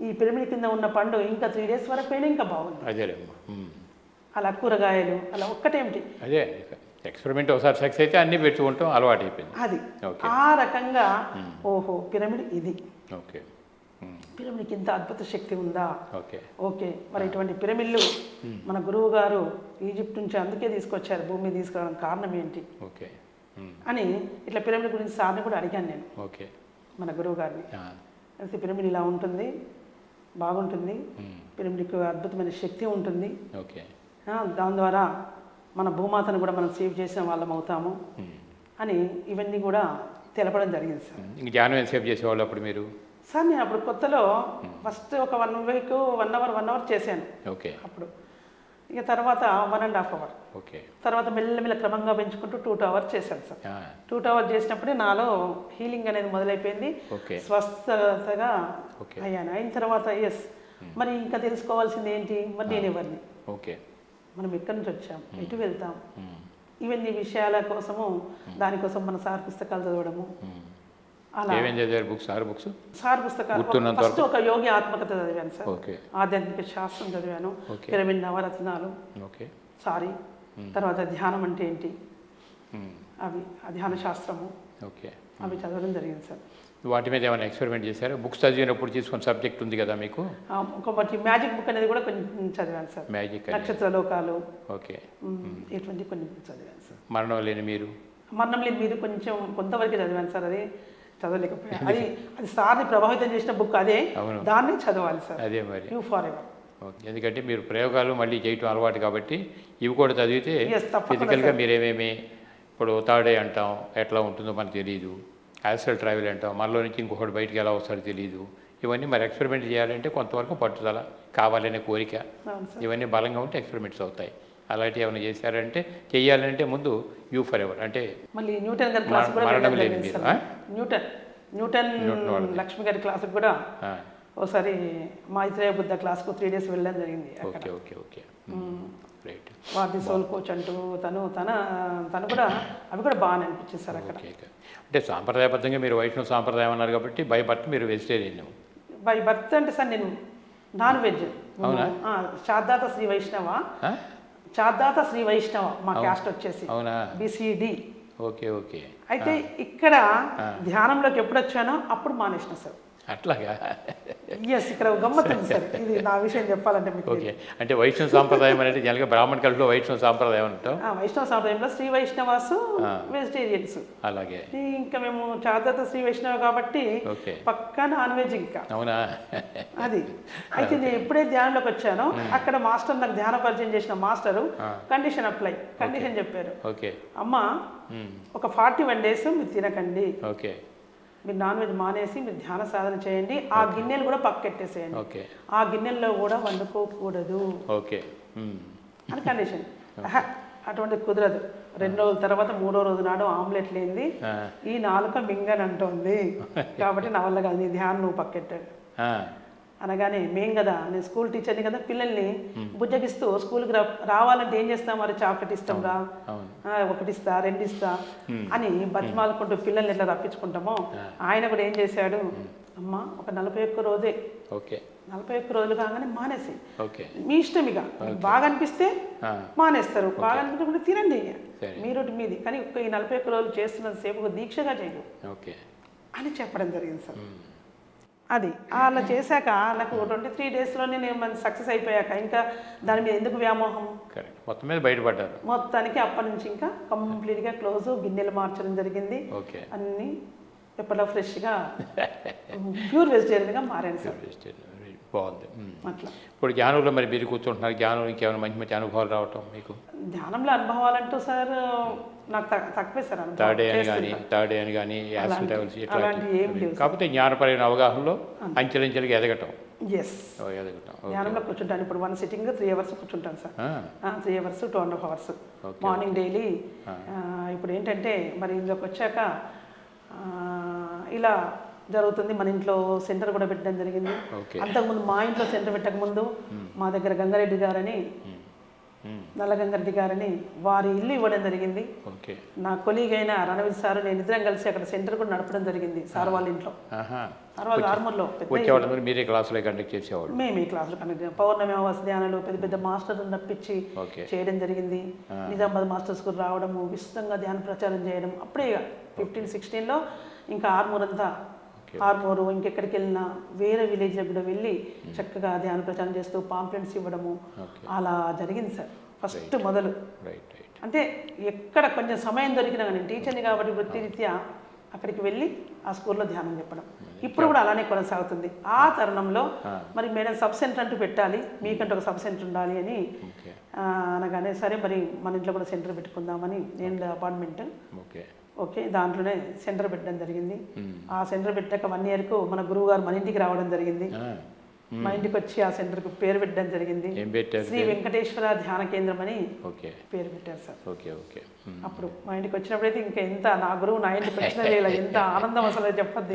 ఈ పిరమిడ్ కింద ఉన్న పండు ఇంకా 3 days వరకు అయినా ఇంకా బాగుంది. అలా కూరగాయలు అలా ఒక్కటేమిటి అదే ఎక్స్పెరిమెంట్ ఒకసారి సక్సెస్ అయితే అన్ని పెట్టుకుంటాం అలవాటు అయిపోయింది. అది ఆ రకంగా ఓహో పిరమిడ్ ఇది, పిరమిడ్కి ఇంత అద్భుత శక్తి ఉందా, ఓకే మరి ఇటువంటి పిరమిడ్లు మన గురువు గారు ఈజిప్ట్ నుంచి అందుకే తీసుకొచ్చారు, భూమి తీసుకురావడానికి కారణం ఏంటి అని ఇట్లా పిరమిడ్ గురించి సార్ని కూడా అడిగాను నేను మన గురువు గారిని. అయితే పిరమిడ్ ఇలా ఉంటుంది, బాగుంటుంది, పిరమిడ్కి అద్భుతమైన శక్తి ఉంటుంది, దాని ద్వారా మన భూమాతను కూడా మనం సేవ్ చేసిన వాళ్ళం అవుతాము అని ఇవన్నీ కూడా తెలపడం జరిగింది సార్. ఇంక ధ్యానం సేవ్ చేసేవాళ్ళు అప్పుడు మీరు? సార్ నేను అప్పుడు కొత్తలో ఫస్ట్ ఒక 1 week 1 hour చేశాను అప్పుడు. ఇక తర్వాత 1.5 hour, తర్వాత మెల్లమెల్ల క్రమంగా పెంచుకుంటూ 2 hours చేశాను సార్. 2 hours చేసినప్పుడే నాలో హీలింగ్ అనేది మొదలైపోయింది, స్వస్థతగా అయ్యాను. అయిన తర్వాత ఎస్ మరి ఇంకా తెలుసుకోవాల్సింది ఏంటి, మరి నేను ఎవరిని, మనం ఎక్కడి నుంచి వచ్చాం, ఎటు వెళ్తాం, ఇవన్నీ విషయాల కోసము దానికోసం మన సార్ పుస్తకాలు చదవడము. అలా సార్ పుస్తకాలు ఫస్ట్ ఒక యోగి ఆత్మకథ చదివాను సార్, ఆధ్యాత్మిక శాస్త్రం చదివాను, పిరమిడ్ నవరత్నాలు, తర్వాత ధ్యానం అంటే ఏంటి అవి, ధ్యాన శాస్త్రము, అవి చదవడం జరిగింది సార్. వాటి మీద ఏమైనా ఎక్స్పెరిమెంట్ చేశారు? బుక్స్ చదివినప్పుడు తీసుకున్న సబ్జెక్ట్ ఉంది కదా మీకు, ఒకటి మ్యాజిక్ బుక్ అనేది కూడా కొంచెం చదివాను సార్, మ్యాజిక్ నక్షత్ర లోకాలు, ఇటువంటి కొన్ని చదివాను సార్. మరణం లేని మీరు కొంచెం కొంతవరకు చదివాను సార్, అది చదవలేకపోయాను. అది సార్ని ప్రభావితం చేసిన బుక్, అదే దాన్ని చదవాలి సార్. అదే మరి యూ ఫర్ ఎవర్. ఎందుకంటే మీరు ప్రయోగాలు మళ్ళీ చేయటం అలవాటు కాబట్టి ఇవి కూడా చదివితే ఫిజికల్గా మీరేమేమి ఇప్పుడు థర్డ్ ఐ అంటాం ఎట్లా ఉంటుందో మనకు తెలియదు, యాస్ట్రల్ ట్రావెల్ అంటాం మనలో నుంచి ఇంకొకటి బయటికి ఎలా వస్తాడో తెలియదు. ఇవన్నీ మరి ఎక్స్పెరిమెంట్ చేయాలంటే కొంతవరకు పట్టుదల కావాలనే కోరిక ఇవన్నీ బలంగా ఉంటే ఎక్స్పెరిమెంట్స్ అవుతాయి. అలాంటివి ఏమైనా చేశారంటే చెయ్యాలంటే ముందు యూ ఫర్ ఎవర్ అంటే మళ్ళీ న్యూటన్ గారి క్లాస్ కూడా మరణం లేదు మీరు, న్యూటన్ లక్ష్మి గారి క్లాసుకు కూడా ఒకసారి మా ఇస్రాయ బుద్ధ క్లాస్కు 3 days వెళ్ళడం జరిగింది. వాటి సోల్ కోచ్ అంటూ తను కూడా అవి కూడా బాగానే అనిపించింది సార్ అక్కడ. అంటే సాంప్రదాయబద్ధంగా మీరు వైష్ణవ సాంప్రదాయం అన్నారు కాబట్టి బై బర్త్ మీరు వెజిటేరియన్? బై బర్త్ అంటే సార్ నేను నాన్ వెజ్. చార్దాత శ్రీ వైష్ణవ మా క్యాస్ట్ వచ్చేసి BCD. అయితే ఇక్కడ ధ్యానంలోకి ఎప్పుడు వచ్చానో అప్పుడు మానేసిన సార్. అట్లాగా? ఎస్, ఇక్కడ గమ్మత్తు ఉంది సార్, ఇది నా విషయం చెప్పాలంటే మీకు. అంటే వైష్ణవ సాంప్రదాయం అనేది జనరల్గా బ్రాహ్మణ కల్ట్లో వైష్ణవ సాంప్రదాయం అంటాం. వైష్ణవ సాంప్రదాయంలో శ్రీ వైష్ణవాసు వెజిటేరియన్స్. అలాగే ఇంకా మేము చార్దాత శ్రీ వైష్ణవ కాబట్టి పక్కా నాన్ వెజ్. ఇంకా అవునా? అది అయితే నేను ఎప్పుడే ధ్యానంలోకి వచ్చానో అక్కడ మాస్టర్ నాకు ధ్యాన పరిచయం చేసిన మాస్టరు కండిషన్ చెప్పారు, అమ్మా ఒక 41 days మీరు తినకండి, మీరు నాన్ వెజ్ మానేసి మీరు ధ్యాన సాధన చేయండి, ఆ గిన్నెలు కూడా పక్కెట్టేసేయండి, ఆ గిన్నెల్లో కూడా వండుకోకూడదు అని కండిషన్. అటువంటి కుదరదు. 2 రోజుల తర్వాత 3వ రోజు నాడు ఆమ్లెట్ లేనిది ఈ నాలుక మింగని అంటోంది కాబట్టి నా వల్ల కాదు, నీ ధ్యానం నువ్వు పక్కెట్టాడు అనగానే మేం కదా, నేను స్కూల్ టీచర్ని కదా, పిల్లల్ని బుజ్జగిస్తూ స్కూల్కి రావాలంటే ఏం చేస్తాం, మరి చాక్లెట్ ఇస్తాం రా, 1 ఇస్తా 2 ఇస్తా అని బతిమాలుకుంటూ పిల్లల్ని ఎట్లా రప్పించుకుంటామో ఆయన కూడా ఏం చేశాడు, అమ్మ ఒక 41 రోజే, 41 రోజులు కాగానే మానేసి మీ ఇష్టం, ఇక బాగా అనిపిస్తే మానేస్తారు, బాగా అనిపించకుండా తినండి, మీరు మీది, కానీ ఈ 41 రోజులు చేస్తున్నంత సేపు దీక్షగా చేయదు అని చెప్పడం జరిగింది సార్. అది అలా చేశాక నాకు 23 డేస్లోనే నేను సక్సెస్ అయిపోయాక ఇంకా దాని మీద ఎందుకు వ్యామోహం, కరెక్ట్, మొత్తం మీద బయటపడ్డారు. మొత్తానికి అప్పటి నుంచి ఇంకా కంప్లీట్గా క్లోజ్, గిన్నెలు మార్చడం జరిగింది, ఓకే, అన్నీ ఎప్పటిలో ఫ్రెష్గా ప్యూర్ వెజిటేరియన్గా మారాను సార్. బాగుంది. అట్లా ఇప్పుడు ధ్యానంలో మరి మీరు కూర్చుంటున్నారు, ధ్యానం ఇంకేమైనా మంచి మంచి అనుభవాలు రావటం మీకు? ధ్యానంలో అనుభవాలంటూ సార్ నాకు తక్కువే సార్. థర్డ్ డే అని కానీ యాసిడ్ లెవెల్స్ అలాంటివి ఏం లేవు. కాకపోతే జ్ఞానపరమైన అవగాహనలో అంచెలంచెలుగా ఎదగటం. ఎస్, ధ్యానంలో కూర్చుంటాను. ఇప్పుడు 1 సిట్టింగ్ 3 అవర్స్ కూర్చుంటాను sir. 3 hours 2.5 hours morning daily. ఇప్పుడు ఏంటంటే మరి ఇందులోకి వచ్చాక ఇలా జరుగుతుంది. మన ఇంట్లో సెంటర్ కూడా పెట్టడం జరిగింది. అంతకుముందు మా ఇంట్లో సెంటర్ పెట్టక ముందు మా దగ్గర గంగారెడ్డి గారని, నల్లగంగారెడ్డి గారని వారి ఇల్లు ఇవ్వడం జరిగింది. నా కొలీగ్ అయిన రణవీర్ సార్ నేను ఇద్దరం కలిసి అక్కడ సెంటర్ కూడా నడపడం జరిగింది సార్ వాళ్ళ ఇంట్లో. సార్ వాళ్ళు ఆర్మూర్లో మీరే క్లాసులు కండక్ట్ చేసేవాళ్ళు? మేము ఈ క్లాసులు కండక్ట్ చేసాం. పౌర్ణమి అమావాస్య ధ్యానాలు పెద్ద పెద్ద మాస్టర్లు రప్పించి చేయడం జరిగింది. నిజామాబాద్ మాస్టర్స్ కూడా రావడము, విస్తృతంగా ధ్యాన ప్రచారం చేయడం. అప్పుడే 15-16లో ఇంకా ఆర్మూర్ అంతా, ఆర్మూరు ఇంకెక్కడికి వెళ్ళినా వేరే విలేజ్లకు కూడా వెళ్ళి చక్కగా ధ్యాన ప్రచారం చేస్తూ పాంప్లెంట్స్ ఇవ్వడము అలా జరిగింది సార్. ఫస్ట్ మొదలు అంటే ఎక్కడ కొంచెం సమయం దొరికినా కానీ టీచర్ని కాబట్టి వృత్తిరీత్యా అక్కడికి వెళ్ళి ఆ స్కూల్లో ధ్యానం చెప్పడం ఇప్పుడు కూడా అలానే కొనసాగుతుంది. ఆ తరుణంలో మరి మేడం సబ్ సెంటర్ అంటూ పెట్టాలి, మీకంటూ ఒక సబ్ సెంటర్ ఉండాలి అని అనగానే సరే మరి మన ఇంట్లో కూడా సెంటర్ పెట్టుకుందామని నేను అపార్ట్మెంట్ ఓకే దాంట్లోనే సెంటర్ పెట్టడం జరిగింది. ఆ సెంటర్ పెట్టాక 1 ఇయర్కు మన గురువు గారు మన ఇంటికి రావడం జరిగింది. మా ఇంటికి వచ్చి ఆ సెంటర్కు పేరు పెట్టడం జరిగింది. శ్రీ వెంకటేశ్వర ధ్యాన కేంద్రం అని పేరు పెట్టారు సార్. అప్పుడు మా ఇంటికి వచ్చినప్పుడైతే ఇంకా ఎంత నా గురువు నా ఇంటికి వచ్చిన ఎంత ఆనందం అసలు చెప్పద్దు.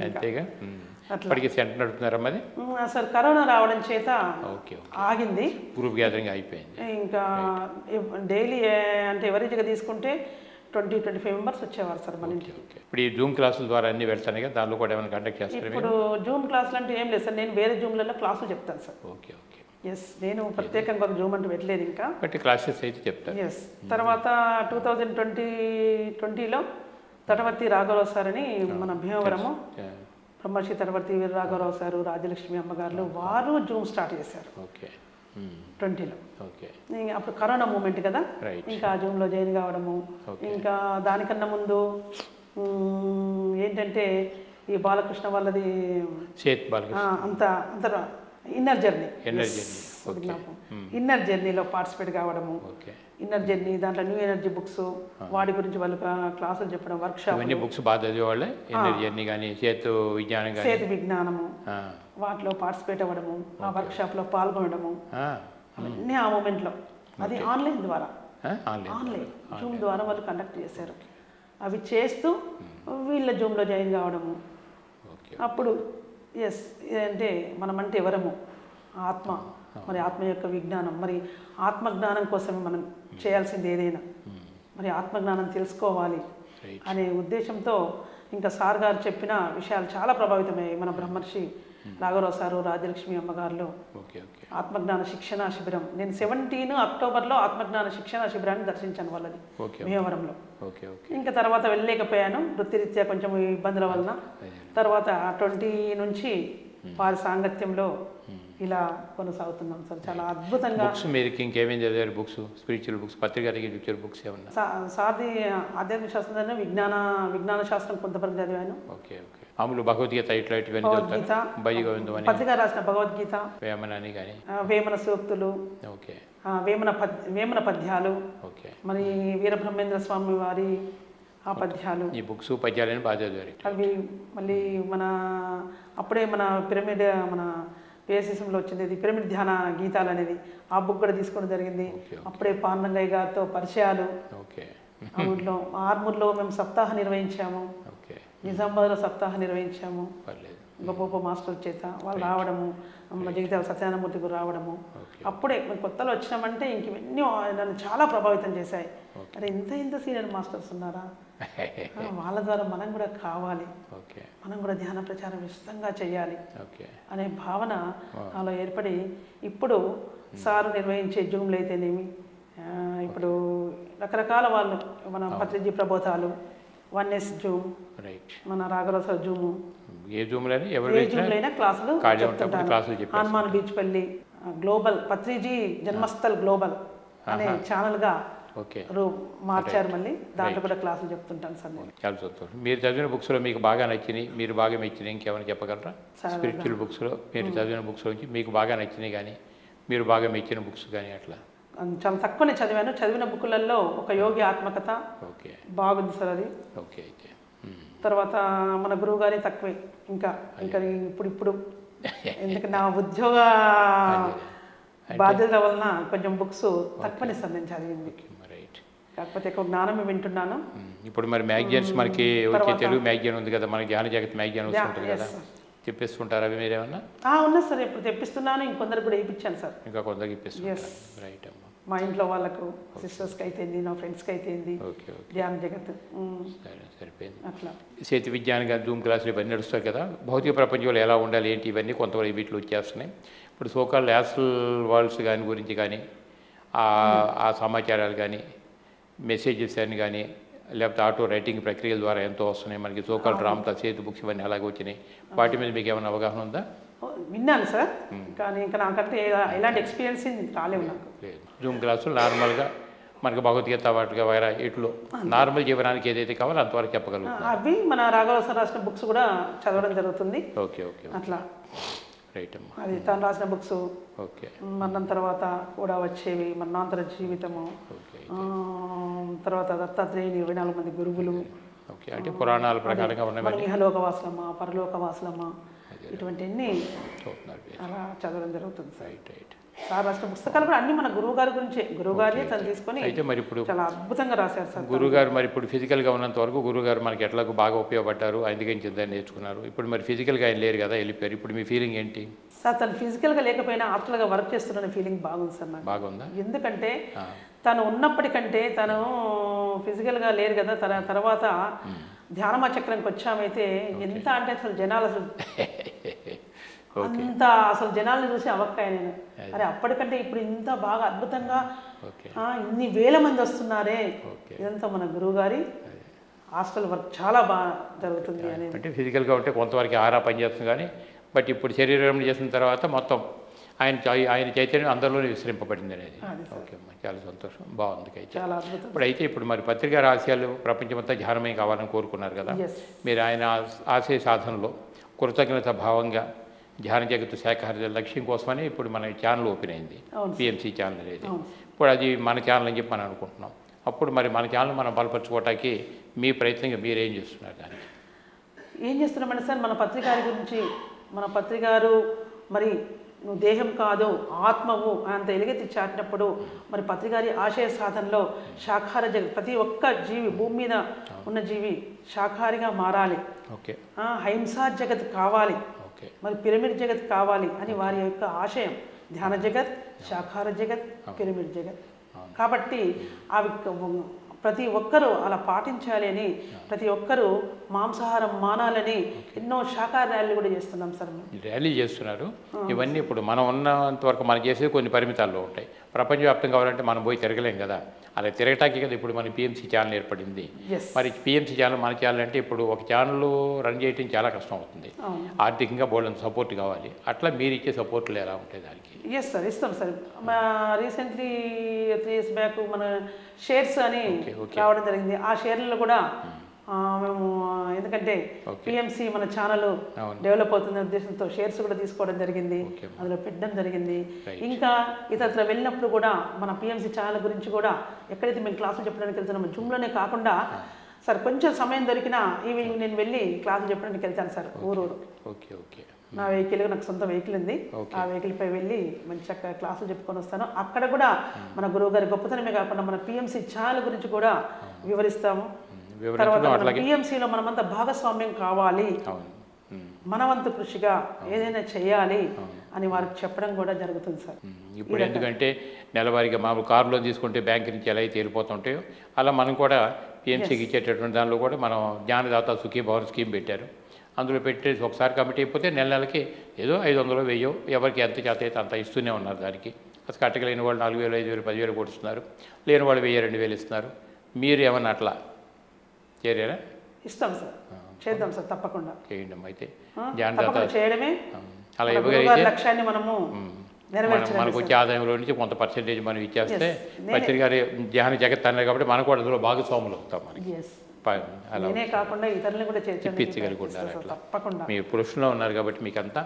సార్ కరోనా రావడం చేత ఆగింది, గ్రూప్ గ్యాదరింగ్ అయిపోయింది. ఇంకా డైలీ అంటే ఎవరేజ్గా తీసుకుంటే 20-25 మెంబర్స్ వచ్చేవారు సార్ మన ఇంటికి. ఇప్పుడు ఈ జూమ్ క్లాసుల ద్వారా అన్ని వెళ్తాను కదా, దానిలో కూడా ఏమైనా కండక్ట్ చేస్తారు? ఇప్పుడు జూమ్ క్లాసులు అంటే ఏం లేదు సార్, నేను వేరే జూమ్లలో క్లాసులు చెప్తాను సార్. ఎస్, నేను ప్రత్యేకంగా ఒక జూమ్ అంటూ పెట్టలేదు ఇంకా, బట్ క్లాసెస్ అయితే చెప్తాను. ఎస్. తర్వాత 2020లో తటవర్తి రాఘవరావు సార్ అని మన భీమవరము బ్రహ్మర్షి తటవర్తి వీర రాఘవరావు సారు, రాజలక్ష్మి అమ్మగారు వారు జూమ్ స్టార్ట్ చేశారు 2020లో. అప్పుడు కరోనా మూమెంట్ కదా, ఇంకా జూమ్లో జాయిన్ కావడము. ఇంకా దానికన్నా ముందు ఏంటంటే ఈ బాలకృష్ణ వాళ్ళది అంత ఇన్నర్ జర్నీలో పార్టిసిపేట్ కావడము. ఇన్నర్ జర్నీ దాంట్లో న్యూ ఎనర్జీ బుక్స్ వాటి గురించి వాళ్ళు క్లాసులు చెప్పడం, వర్క్షాప్ బుక్స్ బాగా చదివేవాళ్ళే. సేతు విజ్ఞానము వాటిలో పార్టిసిపేట్ అవ్వడము, ఆ వర్క్షాప్లో పాల్గొనడము అన్నీ ఆ మూమెంట్లో. అది ఆన్లైన్ ద్వారా, ఆన్లైన్ జూమ్ ద్వారా వాళ్ళు కండక్ట్ చేశారు. అవి చేస్తూ వీళ్ళ జూమ్లో జాయిన్ కావడము. అప్పుడు ఎస్ అంటే మనమంటే ఎవరము, ఆత్మ, మరి ఆత్మ యొక్క విజ్ఞానం, మరి ఆత్మజ్ఞానం కోసం మనం చేయాల్సింది ఏదైనా మరి ఆత్మజ్ఞానం తెలుసుకోవాలి అనే ఉద్దేశంతో ఇంకా సార్ గారు చెప్పిన విషయాలు చాలా ప్రభావితమయ్యాయి. మన బ్రహ్మర్షి రాఘవరావు సారు, రాజలక్ష్మి అమ్మగారులో ఆత్మజ్ఞాన శిక్షణ శిబిరం. నేను 17 అక్టోబర్లో ఆత్మజ్ఞాన శిక్షణ శిబిరాన్ని దర్శించాను వాళ్ళది భీమవరంలో. ఇంకా తర్వాత వెళ్ళలేకపోయాను వృత్తిరీత్యా కొంచెం ఇబ్బందుల వలన. తర్వాత 20 నుంచి వారి సాంగత్యంలో ఇలా కొనసాగుతున్నాం సార్. చాలా అద్భుతంగా. ఇంకేమేం చదివారు? బుక్స్, స్పిరిచువల్ బుక్స్, పత్రికా బుక్స్ ఏమన్నా? సార్ది ఆధ్యాత్మిక శాస్త్రం, విజ్ఞాన శాస్త్రం కొంతవరకు చదివాను. భగవద్గీత పత్రిక రాసిన భగవద్గీత, వేమన సూక్తులు, వేమన పద్యాలు, మరి వీరబ్రహ్మేంద్ర స్వామి వారి ఆ పద్యాలు, ఈ బుక్స్ పద్యాలని బాగా చదివారు. అవి మళ్ళీ అప్పుడే మన పిరమిడ్ మన పిఎస్ఎస్ఎంలో వచ్చింది పిరమిడ్ ధ్యాన గీతాలు అనేది, ఆ బుక్ కూడా తీసుకోవడం జరిగింది. అప్పుడే పాండంగయ్య గారితో పరిచయాలు. ఊళ్ళో ఆర్మూర్లో మేము సప్తాహ నిర్వహించాము, నిజామాబాద్లో సప్తాహ నిర్వహించాము. గొప్ప గొప్ప మాస్టర్ చేత వాళ్ళు రావడము, జగిత్యాల సత్యనారాయణమూర్తి గారు రావడము. అప్పుడే కొత్తలో వచ్చినామంటే ఇంక ఇవన్నీ నన్ను చాలా ప్రభావితం చేశాయి. అరే ఇంత సీనియర్ మాస్టర్స్ ఉన్నారా, వాళ్ళ ద్వారా మనం కూడా కావాలి, మనం కూడా ధ్యాన ప్రచారం విస్తృతంగా చేయాలి అనే భావన నాలో ఏర్పడి ఇప్పుడు సారు నిర్వహించే జూమ్లు అయితేనేమి, ఇప్పుడు రకరకాల వాళ్ళు మన పత్రిజీ ప్రబోధాలు, 1S జూమ్, రైట్. మన రాఘవ సార్ జూము, ఏ జూమ్లని ఎవరు ఏ జూమ్లైనా క్లాసులు క్లాసులు చెప్పారు. హనుమాన్ బీచ్పల్లి గ్లోబల్ పత్రిజీ జన్మస్థల్ గ్లోబల్ అనే ఛానల్గా ఓకే మార్చారు. మళ్ళీ దాంట్లో కూడా క్లాసులు చెప్తుంటాను సార్ నేను. చాలా సంతోషం. మీరు చదివిన బుక్స్లో మీకు బాగా నచ్చినాయి, మీరు బాగా మెచ్చినాయి ఇంకేమైనా చెప్పగలరా? స్పిరిచువల్ బుక్స్లో మీరు చదివిన బుక్స్ నుంచి మీకు బాగా నచ్చినాయి కానీ మీరు బాగా మెచ్చిన బుక్స్ కానీ అట్లా? చాలా తక్కువనే చదివాను. చదివిన బుక్కులలో ఒక యోగి ఆత్మకథ ఓకే బాగుంది సార్ అది. ఓకే. అయితే తర్వాత మన గురువు గారి తక్కువే ఇంకా ఇంకా ఇప్పుడు ఎందుకంటే నా ఉద్యోగ బాధ్యతల వలన కొంచెం బుక్స్ తక్కువనే సార్ నేను చదివింది. కాకపోతే ఎక్కువ జ్ఞానమే వింటున్నాను. ఇప్పుడు మరి మ్యాగజైన్స్ మనకి వచ్చే తెలుగు మ్యాగజైన్ ఉంది కదా, మనకి జ్ఞాన జగత్ మ్యాగజైన్ వస్తుంటుంది కదా, తెప్పిస్తుంటారా అవి మీరేమన్నా? ఉన్నా సార్, ఇప్పుడు తెప్పిస్తున్నాను. ఇంకొందరికి కూడా వేయించాను సార్. ఇంకా కొందరికి ఇప్పిస్తాను. రైట్ అమ్మా. మా ఇంట్లో వాళ్ళకు, సిస్టర్స్కి అయితేంది, నా ఫ్రెండ్స్కి అయితేంది, ధ్యాన జగత్ సరిపోయింది. అట్లా చేతి విజ్ఞానంగా జూమ్ క్లాసులు ఇవన్నీ నడుస్తాయి కదా, భౌతిక ప్రపంచంలో ఎలా ఉండాలి ఏంటి ఇవన్నీ కొంతవరకు వీటిలో వచ్చేస్తున్నాయి. ఇప్పుడు సోకాల్ యాస్ట్రల్ వరల్డ్స్ కానీ గురించి కానీ ఆ సమాచారాలు కానీ మెసేజెస్ అని కానీ లేకపోతే ఆటో రైటింగ్ ప్రక్రియల ద్వారా ఎంతో వస్తున్నాయి మనకి. సోకాల్ రామ్తా సేతు బుక్స్ ఇవన్నీ అలాగే వచ్చినాయి. వాటి మీద మీకు ఏమైనా అవగాహన ఉందా? విన్నాను సార్, కానీ ఇంకా నాకంటే ఎలాంటి ఎక్స్పీరియన్స్ రాలేవు నాకు. జూమ్ క్లాసులు నార్మల్గా మనకి భగవద్గీత వాటిగా వైరా ఇట్లో నార్మల్ జీవనానికి ఏదైతే కావాలో అంతవరకు చెప్పగలుగుతాం. అవి మన రాఘవ సార్ రాసిన బుక్స్ కూడా చదవడం జరుగుతుంది. ఓకే ఓకే అట్లా రైట్ అమ్మా. అది తను రాసిన బుక్స్. ఓకే. మరణం తర్వాత కూడా వచ్చేవి, మరణాంతర జీవితము, తర్వాత దత్తాత్రేయుని 24 మంది గురువులు, ఓకే, అంటే పురాణాల ప్రకారంగా ఉన్నాయి. ఇహలోకవాసులమా పరలోకవాసులమా ఇటువంటివన్నీ అలా చదవడం జరుగుతుంది. Right right. సార్ రాసిన పుస్తకాలు కూడా అన్ని మన గురువు గారి గురించే, గురువు గారి తను తీసుకొని అయితే మరి ఇప్పుడు చాలా అద్భుతంగా రాశారు సార్. గురువుగారు మరి ఇప్పుడు ఫిజికల్గా ఉన్నంత వరకు గురువుగారు మనకి ఎట్లాగో బాగా ఉపయోగపడ్డారు, అందుకని చిందని నేర్చుకున్నారు. ఇప్పుడు మరి ఫిజికల్గా ఆయన లేరు కదా, వెళ్ళిపోయారు. ఇప్పుడు మీ ఫీలింగ్ ఏంటి? సార్ తను ఫిజికల్గా లేకపోయినా ఆత్మలుగా వర్క్ చేస్తున్న ఫీలింగ్ బాగుంది సార్ నాకు. బాగుందా? ఎందుకంటే తను ఉన్నప్పటికంటే తను ఫిజికల్గా లేరు కదా, తర్వాత ధ్యానమా చక్రంకి వచ్చామైతే ఎంత అంటే అసలు జనాలు అసలు అంత అసలు జనాల్ని చూసి అవక్కాయ నేను. అరే అప్పటికంటే ఇప్పుడు ఇంత బాగా అద్భుతంగా ఇన్ని వేల మంది వస్తున్నారే, ఇదంతా మన గురువు గారి హాస్టల్ వర్క్ చాలా బాగా జరుగుతుంది అని. అంటే ఫిజికల్గా ఉంటే కొంతవరకు ఆరా పనిచేస్తుంది కానీ బట్ ఇప్పుడు శరీరం చేసిన తర్వాత మొత్తం ఆయన చైతన్యం అందరిలోనే విస్తరింపబడింది అనేది. ఓకే అమ్మా, చాలా సంతోషం, బాగుంది. అయితే చాలా అద్భుతం. ఇప్పుడు మరి పత్రికా రహస్యాలు ప్రపంచమంతా ధ్యానమే కావాలని కోరుకున్నారు కదా, మీరు ఆయన ఆశయ సాధనలో కృతజ్ఞత భావంగా ధ్యాన జగత్తు శాఖాహార లక్ష్యం కోసమని ఇప్పుడు మన ఛానల్ ఓపెన్ అయింది, పిఎంసి ఛానల్ అనేది. ఇప్పుడు అది మన ఛానల్ అని చెప్పి మనం అనుకుంటున్నాం. అప్పుడు మరి మన ఛానల్ మనం బలపరచుకోవటానికి మీ ప్రయత్నంగా మీరు ఏం చేస్తున్నారు? దానికి ఏం చేస్తున్నామంటే సార్, మన పత్రికారి గురించి, మన పత్రికారు మరి నువ్వు దేహం కాదు ఆత్మవు అంత ఎలుగెత్తి చాటినప్పుడు మరి పత్రికారి ఆశయ సాధనలో శాఖాహార జగత్, ప్రతి ఒక్క జీవి భూమి మీద ఉన్న జీవి శాఖాహారిగా మారాలి, ఓకే, అహింసా జగత్ కావాలి, మరి పిరమిడ్ జగత్ కావాలి అని వారి యొక్క ఆశయం. ధ్యాన జగత్, శాఖాహార జగత్, పిరమిడ్ జగత్. కాబట్టి అవి ప్రతి ఒక్కరూ అలా పాటించాలి అని, ప్రతి ఒక్కరూ మాంసాహారం మానాలని ఎన్నో శాఖాహార ర్యాలీలు కూడా చేస్తున్నాం సార్. ర్యాలీ చేస్తున్నారు. ఇవన్నీ ఇప్పుడు మనం ఉన్నంత వరకు మనం చేసేది కొన్ని పరిమితాల్లో ఉంటాయి. ప్రపంచవ్యాప్తంగా కావాలంటే మనం పోయి తిరగలేం కదా, అలా తిరగటానికి కదా ఇప్పుడు మన పిఎంసి ఛానల్ ఏర్పడింది. మరి పిఎంసి ఛానల్ మన ఛానల్ అంటే ఇప్పుడు ఒక ఛానల్ రన్ చేయడం చాలా కష్టం అవుతుంది, ఆర్థికంగా బోల్డంత సపోర్ట్ కావాలి. అట్లా మీరు ఇచ్చే సపోర్ట్లు ఎలా ఉంటాయి దానికి? ఎస్ సార్, ఇస్తాం సార్. మా రీసెంట్లీ 3 years బ్యాక్ మన షేర్స్ అని రావడం జరిగింది. ఆ షేర్లలో కూడా మేము ఎందుకంటే పిఎంసి మన ఛానల్ డెవలప్ అవుతున్న ఉద్దేశంతో షేర్స్ కూడా తీసుకోవడం జరిగింది, అందులో పెట్టడం జరిగింది. ఇంకా ఇతర వెళ్ళినప్పుడు కూడా మన పిఎంసి ఛానల్ గురించి కూడా ఎక్కడైతే మేము క్లాసులు చెప్పడానికి వెళ్తున్నామో జూమ్లోనే కాకుండా సార్ కొంచెం సమయం దొరికినా ఈవినింగ్ నేను వెళ్ళి క్లాసులు చెప్పడానికి వెళ్తాను సార్ ఊరు. Okay okay. నా వెహికల్, నాకు సొంత వెహికల్ ఉంది, ఆ వెహికల్పై వెళ్ళి మంచి చక్కగా క్లాసులు చెప్పుకొని వస్తాను. అక్కడ కూడా మన గురువు గారి గొప్పతనమే కాకుండా మన పిఎంసి ఛానల్ గురించి కూడా వివరిస్తాము. తర్వాత పిఎంసిలో మనమంతా భాగస్వామ్యం కావాలి, మనవంతు కృషిగా ఏదైనా చేయాలి అని వారికి చెప్పడం కూడా జరుగుతుంది సార్. ఇప్పుడు ఎందుకంటే నెలవారీగా మామూలు కారులో తీసుకుంటే బ్యాంక్ నుంచి ఎలా అయితే వెళ్ళిపోతుంటాయో అలా మనం కూడా పిఎంసికి ఇచ్చేటటువంటి దానిలో కూడా మనం జ్ఞానదాత సుఖీభవన్ స్కీమ్ పెట్టారు. అందులో పెట్టేసి ఒకసారి కమిటీ అయిపోతే నెలకి ఏదో 500 1000 ఎవరికి ఎంత చేత అయితే అంత ఇస్తూనే ఉన్నారు. దానికి అసలు కట్టగలిగిన వాళ్ళు 4000 5000 10,000 కొడుతున్నారు, లేని వాళ్ళు 1000 2000 ఇస్తున్నారు. మీరు ఏమన్నా అట్లా చేరారా? ఇస్తాం సార్, చేద్దాం సార్, తప్పకుండా చేయండి అయితే తప్పకుండా చేయడమే అలా మన గురువుగారి లక్ష్యాన్ని మనము మనకు వచ్చే ఆదాయంలో నుంచి కొంత పర్సెంటేజ్ మనం ఇచ్చేస్తే పత్రిక గారి ధ్యాన జగత్ అన్నారు కాబట్టి మనకు కూడా అందులో భాగస్వాములు అవుతాం మనకి. నేనే కాకుండా ఇతరులను కూడా చేర్పించగలుగుతారు. తప్పకుండా మీరు పురుషుల్లో ఉన్నారు కాబట్టి మీకు అంతా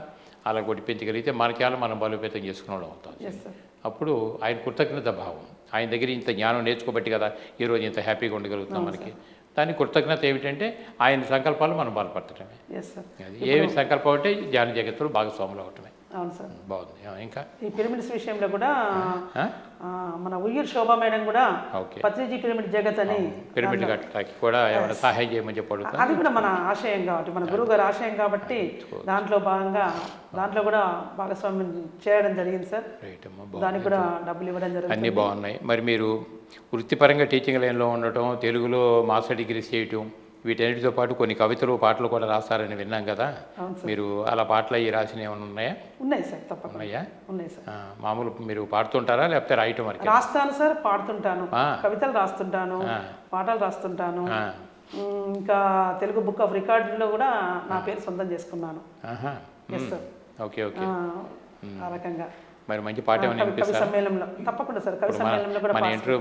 అలా కొట్టించగలిగితే మనకేలా మనం బలోపేతం చేసుకునేవాళ్ళం అవుతాం. అప్పుడు ఆయన కృతజ్ఞత భావం, ఆయన దగ్గర ఇంత జ్ఞానం నేర్చుకోబట్టి కదా ఈరోజు ఇంత హ్యాపీగా ఉండగలుగుతాం. మనకి దాని కృతజ్ఞత ఏమిటంటే ఆయన సంకల్పాలు మనం బలపరచడమే. అది ఏమి సంకల్పం అంటే ధ్యాన జగత్తులో భాగస్వాములు అవటమే. అవును సార్, బాగుంది. ఇంకా ఈ పిరమిడ్స్ విషయంలో కూడా మన ఉయ్యూరు శోభా మేడం కూడా పత్రిజీ పిరమిడ్ జగత్ అని పిరమిడ్ కట్టడానికి కూడా ఏమైనా సహాయం చేయమని చెప్పాడు. అది కూడా మన ఆశయం కాబట్టి, మన గురువు గారి ఆశయం కాబట్టి దాంట్లో భాగంగా దాంట్లో కూడా భాగస్వామ్యం చేయడం జరిగింది సార్. దానికి కూడా డబ్బులు ఇవ్వడం జరిగింది. అన్నీ బాగున్నాయి. మరి మీరు వృత్తిపరంగా టీచింగ్ లైన్లో ఉండటం, తెలుగులో మాస్టర్ డిగ్రీస్ చేయటం, వీటన్నిటితో పాటు కొన్ని కవితలు పాటలు కూడా రాస్తారని విన్నాం కదా. మీరు అలా పాటలు అవి రాసిన ఏమైనా ఉన్నాయా? ఉన్నాయి సార్, తప్పకుండా ఉన్నాయా? ఉన్నాయి సార్. మామూలు మీరు పాడుతుంటారా లేకపోతే రాయటం వరకు? రాస్తాను సార్, పాడుతుంటాను, కవితలు రాస్తుంటాను, పాటలు రాస్తుంటాను. ఇంకా తెలుగు బుక్ ఆఫ్ రికార్డులో కూడా నా పేరు సొంతం చేసుకున్నాను. ఓకే ఓకే, ఆ రకంగా మరి మంచి పాట ఏమైనా వినిపిస్తారా? కవి సమ్మేళనంలో తప్పకుండా సార్, కవి సమ్మేళనంలో కూడా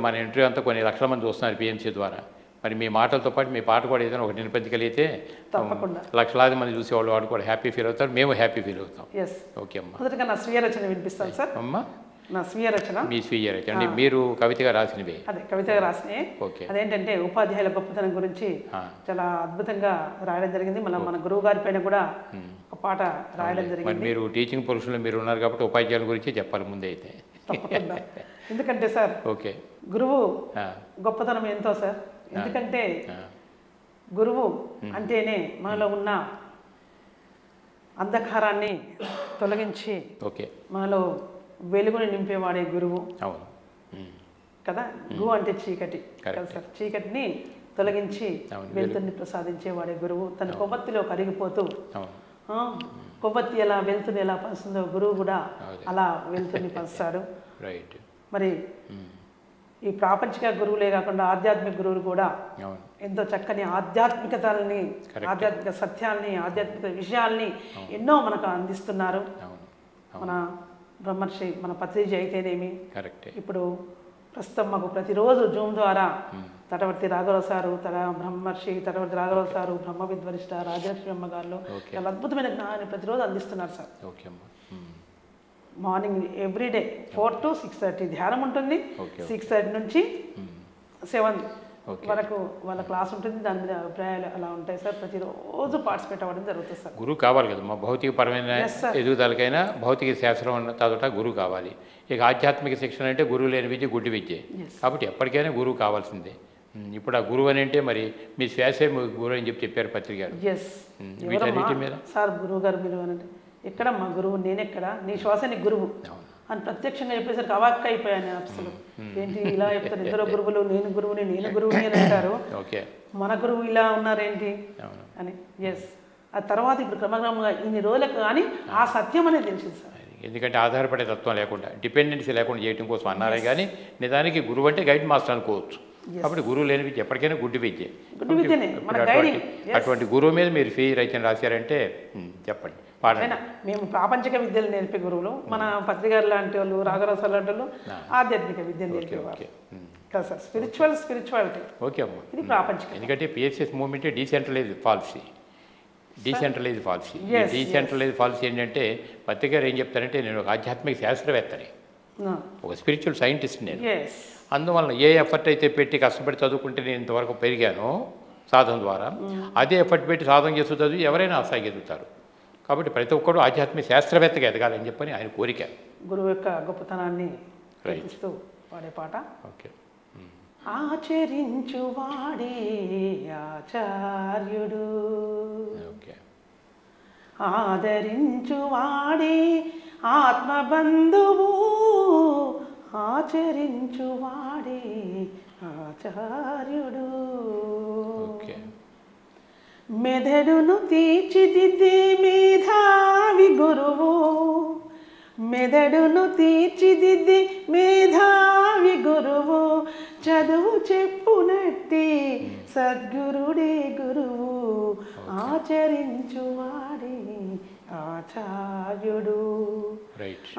మన ఇంటర్వ్యూ అంతా కొన్ని లక్షల మంది చూస్తున్నారు పిఎంసీ ద్వారా. మరి మీ మాటలతో పాటు మీ పాట కూడా ఏదైనా ఒకటి నిలబెట్టగలిగితే లక్షలాది మంది చూసేవాళ్ళు వాడు కూడా హ్యాపీ ఫీల్ అవుతారు, మేము హ్యాపీ ఫీల్ అవుతాం. ఓకే అమ్మా. మొదటగా నా స్వీయ రచన వినిపిస్తాను సార్. అమ్మా, నా స్వీయ రచన. మీ స్వీయ రచన అంటే మీరు కవితగా రాసినవి? అదే కవితగా రాసినవి. ఓకే. అదేంటంటే ఉపాధ్యాయుల గొప్పతనం గురించి చాలా అద్భుతంగా రాయడం జరిగింది. మన గురువు గారి పైన కూడా ఒక పాట రాయడం జరిగింది. మరి మీరు టీచింగ్ పురుషులు మీరు ఉన్నారు కాబట్టి ఉపాధ్యాయుల గురించి చెప్పాలి ముందే అయితే. తప్పకుండా. ఎందుకంటే సార్ ఓకే, గురువు గొప్పతనం ఎంతో సార్. ఎందుకంటే గురువు అంటేనే మనలో ఉన్న అంధకారాన్ని తొలగించి మనలో వెలుగుని నింపేవాడే గురువు కదా. గు అంటే చీకటి కదా సార్, చీకటిని తొలగించి వెలుతురిని ప్రసాదించేవాడే గురువు. తన కొవ్వొత్తిలో కరిగిపోతూ కొవ్వొత్తి ఎలా వెలుతుని ఎలా పంచుతుందో గురువు కూడా అలా వెలుతురిని పంచుతాడు. మరి ఈ ప్రాపంచిక గురువులే కాకుండా ఆధ్యాత్మిక గురువులు కూడా ఎంతో చక్కని ఆధ్యాత్మికతల్ని, ఆధ్యాత్మిక సత్యాల్ని, ఆధ్యాత్మిక విషయాల్ని ఎన్నో మనకు అందిస్తున్నారు. మన బ్రహ్మర్షి, మన పత్రిజీ అయితేనేమి, ఇప్పుడు ప్రస్తుతం మాకు ప్రతిరోజు జూమ్ ద్వారా తటవర్తి రాఘవరావు సారు, బ్రహ్మర్షి తటవర్తి రాఘవరావు సారు, బ్రహ్మ విద్వరిష్ట రాజలక్ష్మి అమ్మ గారు చాలా అద్భుతమైన జ్ఞానాన్ని ప్రతిరోజు అందిస్తున్నారు సార్. మార్నింగ్ ఎవ్రీడే 4 to 6:30 ధ్యానం ఉంటుంది. 6:30 నుంచి 7 వరకు వాళ్ళ క్లాస్ ఉంటుంది. దాని మీద అభిప్రాయాలు అలా ఉంటాయి సార్. ప్రతిరోజు పార్టిసిపేట్ అవ్వడం జరుగుతుంది సార్. గురువు కావాలి కదా, మా భౌతికపరమైన ఎదుగుదలకైనా భౌతిక శాస్త్రం చదవట గురువు కావాలి. ఇక ఆధ్యాత్మిక శిక్షణ అంటే గురువు లేని విద్య గుడ్డి విద్య కాబట్టి ఎప్పటికైనా గురువు కావాల్సిందే. ఇప్పుడు ఆ గురువు అని అంటే మరి మీ శ్వాసే గురువు అని చెప్పారు పత్రిక గారు. వీటన్నిటి మీద సార్ గురువు గారు మీరు అని ఎక్కడ మా గురువు, నేనెక్కడ, నీ శ్వాస నీ గురువు అని ప్రత్యక్షంగా చెప్పేసరికి అవాక్క అయిపోయాను అసలు. ఏంటి ఇలా చెప్తారు, ఇద్దరు గురువులు, నేను గురువుని అని అంటారు, మన గురువు ఇలా ఉన్నారేంటి అని. ఆ తర్వాత ఇప్పుడు క్రమక్రమంగా ఇన్ని రోజులకు కానీ ఆ సత్యం అనేది తెలిసింది సార్. ఎందుకంటే ఆధారపడే తత్వం లేకుండా, డిపెండెన్సీ లేకుండా చేయడం కోసం అన్నారే కానీ నిజానికి గురువు అంటే గైడ్ మాస్టర్ అనుకోవచ్చు. కాబట్టి గురువు లేని విద్య ఎప్పటికైనా గుడ్డి విద్య. అటువంటి గురువు మీద మీరు ఫీ రచన రాశారంటే చెప్పండి. మేము ప్రాపంచిక విద్యలు నేర్పే గురువులు, మన పత్రికారు లాంటి వాళ్ళు, రాఘవరావు సార్ లాంటి వాళ్ళు ఆధ్యాత్మిక విద్యను నేర్పేవారు కదా సార్. స్పిరిచువాలిటీ ఓకే అమ్మ, ఇది ప్రాపంచిక. ఎందుకంటే PSS movement decentralise policy. Decentralise policy ఏంటంటే పత్రికారు ఏం చెప్తారంటే, నేను ఒక ఆధ్యాత్మిక శాస్త్రవేత్తని, ఒక స్పిరిచువల్ సైంటిస్ట్ నేను. అందువలన ఏ ఎఫర్ట్ అయితే పెట్టి కష్టపడి చదువుకుంటే నేను ఇంతవరకు పెరిగానో సాధన ద్వారా, అదే ఎఫర్ట్ పెట్టి సాధన చేస్తూ చదివి ఎవరైనా ఆస్థాయికి ఎదుగుతారు. కాబట్టి ప్రతి ఒక్కరు ఆధ్యాత్మిక శాస్త్రవేత్తగా ఎదగాలని చెప్పని ఆయన కోరిక. గురువు యొక్క గొప్పతనాన్ని ప్రకటిస్తూ పాడే పాట. ఓకే. ఆచరించువాడే ఆచార్యుడు, ఆదరించువాడే ఆత్మబంధువు, ఆచరించువాడే ఆచార్యుడు. మెదడును తీర్చిదిద్దే మేధావి గురువు, మెదడును తీర్చిదిద్దే మేధావి గురువు, చదువు చెప్పునట్టి సద్గురుడే గురువు ఆచరించువాడే ఆచార్యుడు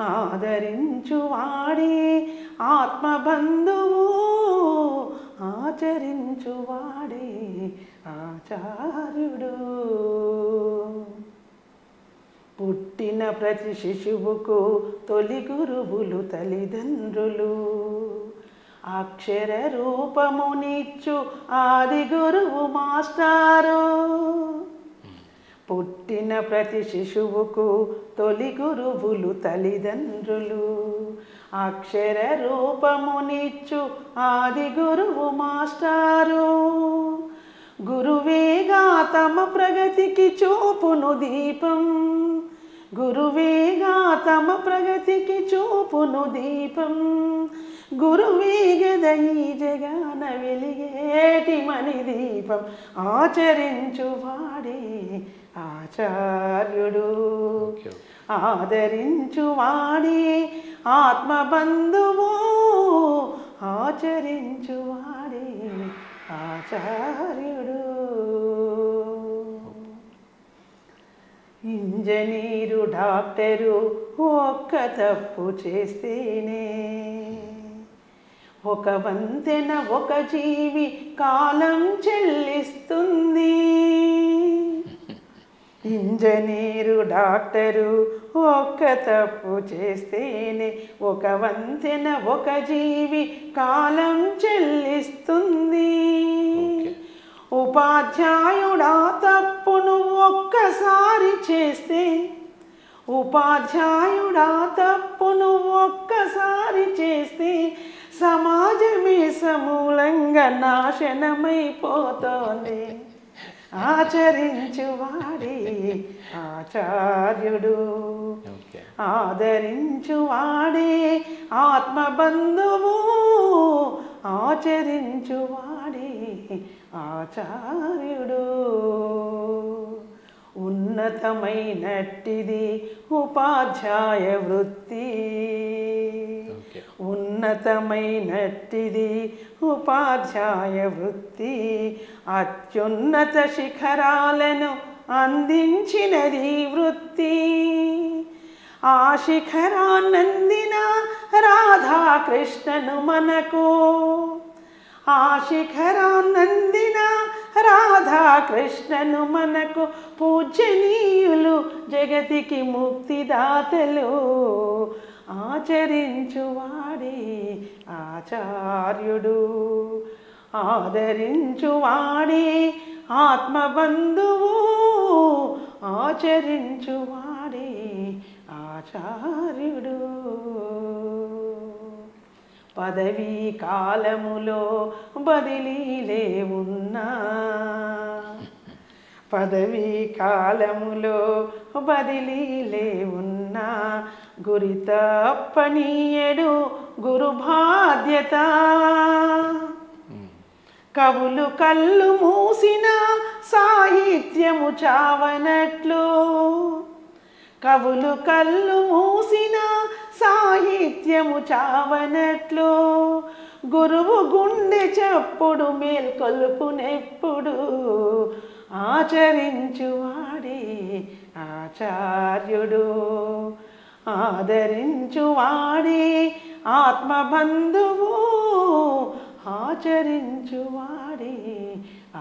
ఆదరించువాడే ఆత్మబంధువు ఆచరించువాడే ఆచార్యుడు పుట్టిన ప్రతి శిశువుకు తొలి గురువులు తల్లిదండ్రులు అక్షర రూపమునిచ్చు ఆది గురువు మాస్టారు పుట్టిన ప్రతి శిశువుకు తొలి గురువులు తల్లిదండ్రులు అక్షర రూపమునిచ్చు ఆది గురువు మాస్టారు గురువేగా తమ ప్రగతికి చూపును దీపం గురువేగా తమ ప్రగతికి చూపును దీపం గురువేగద ఈ జగాన వెలిగేటి మణి దీపం ఆచరించువాడే ఆచార్యుడు ఆదరించువాడే ఆత్మబంధువు ఆచరించువాడే ఆచార్యుడు ఇంజనీరు డాక్టరు ఒక్క తప్పు చేస్తేనే ఒక వంతెన ఒక జీవి కాలం చెల్లిస్తుంది ఇంజనీరు డాక్టరు ఒక్క తప్పు చేస్తేనే ఒక వంతెన ఒక జీవి కాలం చెల్లిస్తుంది ఉపాధ్యాయుడా తప్పును ఒక్కసారి చేస్తే ఉపాధ్యాయుడా తప్పును ఒక్కసారి చేస్తే సమాజమే సమూలంగా నాశనమైపోతోంది ఆచరించువాడే ఆచార్యుడు ఆదరించువాడే ఆత్మబంధువు ఆచరించువాడే ఆచార్యుడు ఉన్నతమైనట్టిది ఉపాధ్యాయ వృత్తి ఉన్నతమైనట్టిది ఉపాధ్యాయ వృత్తి అత్యున్నత శిఖరాలను అందించినది వృత్తి ఆ శిఖరాన్నందిన రాధాకృష్ణను మనకు ఆ శిఖరాన్నందిన రాధాకృష్ణను మనకు పూజనీయులు జగతికి ముక్తిదాతలు ఆచరించువాడే ఆచార్యుడు ఆదరించువాడే ఆత్మబంధువు ఆచరించువాడే ఆచార్యుడు పదవీ కాలములో బదిలీలే ఉన్నా పదవీ కాలములో బదిలీలే ఉన్నా గురి తప్పనీయడు గురు బాధ్యత కవులు కళ్ళు మూసిన సాహిత్యము చావనట్లు కవులు కళ్ళు మూసిన సాహిత్యము చావనట్లు గురువు గుండె చప్పుడు మేల్కొల్పునెప్పుడు ఆచరించువాడే ఆచార్యుడు ఆదరించువాడే ఆత్మబంధువు ఆచరించువాడే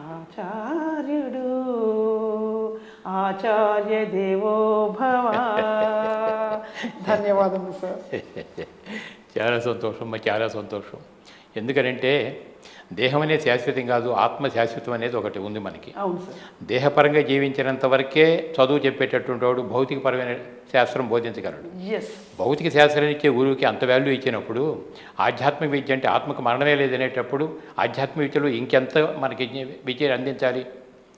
ఆచార్యుడు ఆచార్య దేవో భవ ధన్యవాదములు సార్ చాలా సంతోషం చాలా సంతోషం ఎందుకంటే దేహం అనేది శాశ్వతం కాదు ఆత్మ శాశ్వతం అనేది ఒకటి ఉంది మనకి అవును సార్ దేహపరంగా జీవించినంత వరకే చదువు చెప్పేటటువంటి వాడు భౌతికపరమైన శాస్త్రం బోధించగలడు భౌతిక శాస్త్రం ఇచ్చే గురువుకి అంత వాల్యూ ఇచ్చినప్పుడు ఆధ్యాత్మిక విద్య అంటే ఆత్మకు మరణమే లేదనేటప్పుడు ఆధ్యాత్మిక విద్యలో ఇంకెంత మనకి విద్య అందించాలి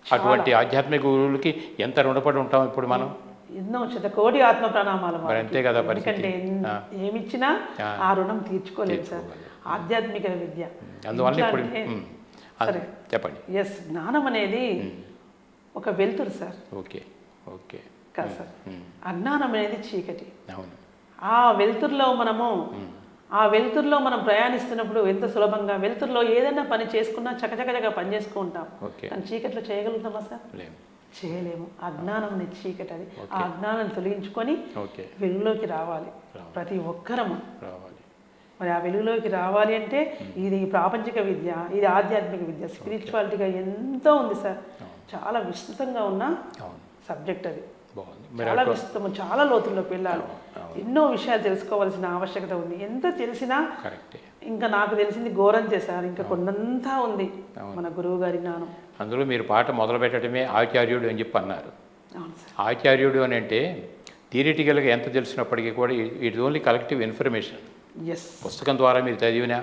అటువంటి ఆధ్యాత్మిక గురువులకి ఎంత రుణపడి ఉంటాం ఇప్పుడు మనం ఎన్నో శతకోటి ఆత్మ ప్రణామాలు మరి అంతే కదా ఎందుకంటే ఏమిచ్చినా ఆ రుణం తీర్చుకోలేదు సార్ ఆధ్యాత్మిక విద్య అందువల్ల ఇప్పుడు సరే చెప్పండి ఎస్ జ్ఞానం అనేది ఒక వెలుతురు సార్ ఓకే ఓకే కాదు సార్ అజ్ఞానం అనేది చీకటి అవును ఆ వెలుతురులో మనము ఆ వెలుతురులో మనం ప్రయాణిస్తున్నప్పుడు ఎంత సులభంగా వెలుతురులో ఏదైనా పని చేసుకున్నా చకచకచగా పని చేసుకుంటాం. కానీ చీకట్లో చేయగలుగుతామా సార్? చేయలేము. అజ్ఞానం చీకటి, అది ఆ అజ్ఞానాన్ని తొలగించుకొని వెలుగులోకి రావాలి ప్రతి ఒక్కరము. మరి ఆ వెలుగులోకి రావాలి అంటే ఇది ప్రాపంచిక విద్య, ఇది ఆధ్యాత్మిక విద్య, స్పిరిచువాలిటీగా ఎంతో ఉంది సార్. చాలా విస్తృతంగా ఉన్న సబ్జెక్ట్ అది. చాలా విస్తృతము, చాలా లోతుల్లోకి వెళ్ళాలి. ఎన్నో విషయాలు తెలుసుకోవాల్సిన ఆవశ్యకత ఉంది. ఎంత తెలిసినా ఇంకా నాకు తెలిసింది ఘోరంతే సార్. ఇంకా కొన్నంతా ఉంది మన గురువు గారి జ్ఞానం. అందులో మీరు పాట మొదలు పెట్టడమే ఆచార్యుడు అని చెప్పి అన్నారు. ఆచార్యుడు అని అంటే థియరిటికల్గా ఎంత తెలిసినప్పటికీ కూడా ఇట్ ఓన్లీ కలెక్టివ్ ఇన్ఫర్మేషన్. పుస్తకం ద్వారా మీరు చదివినా,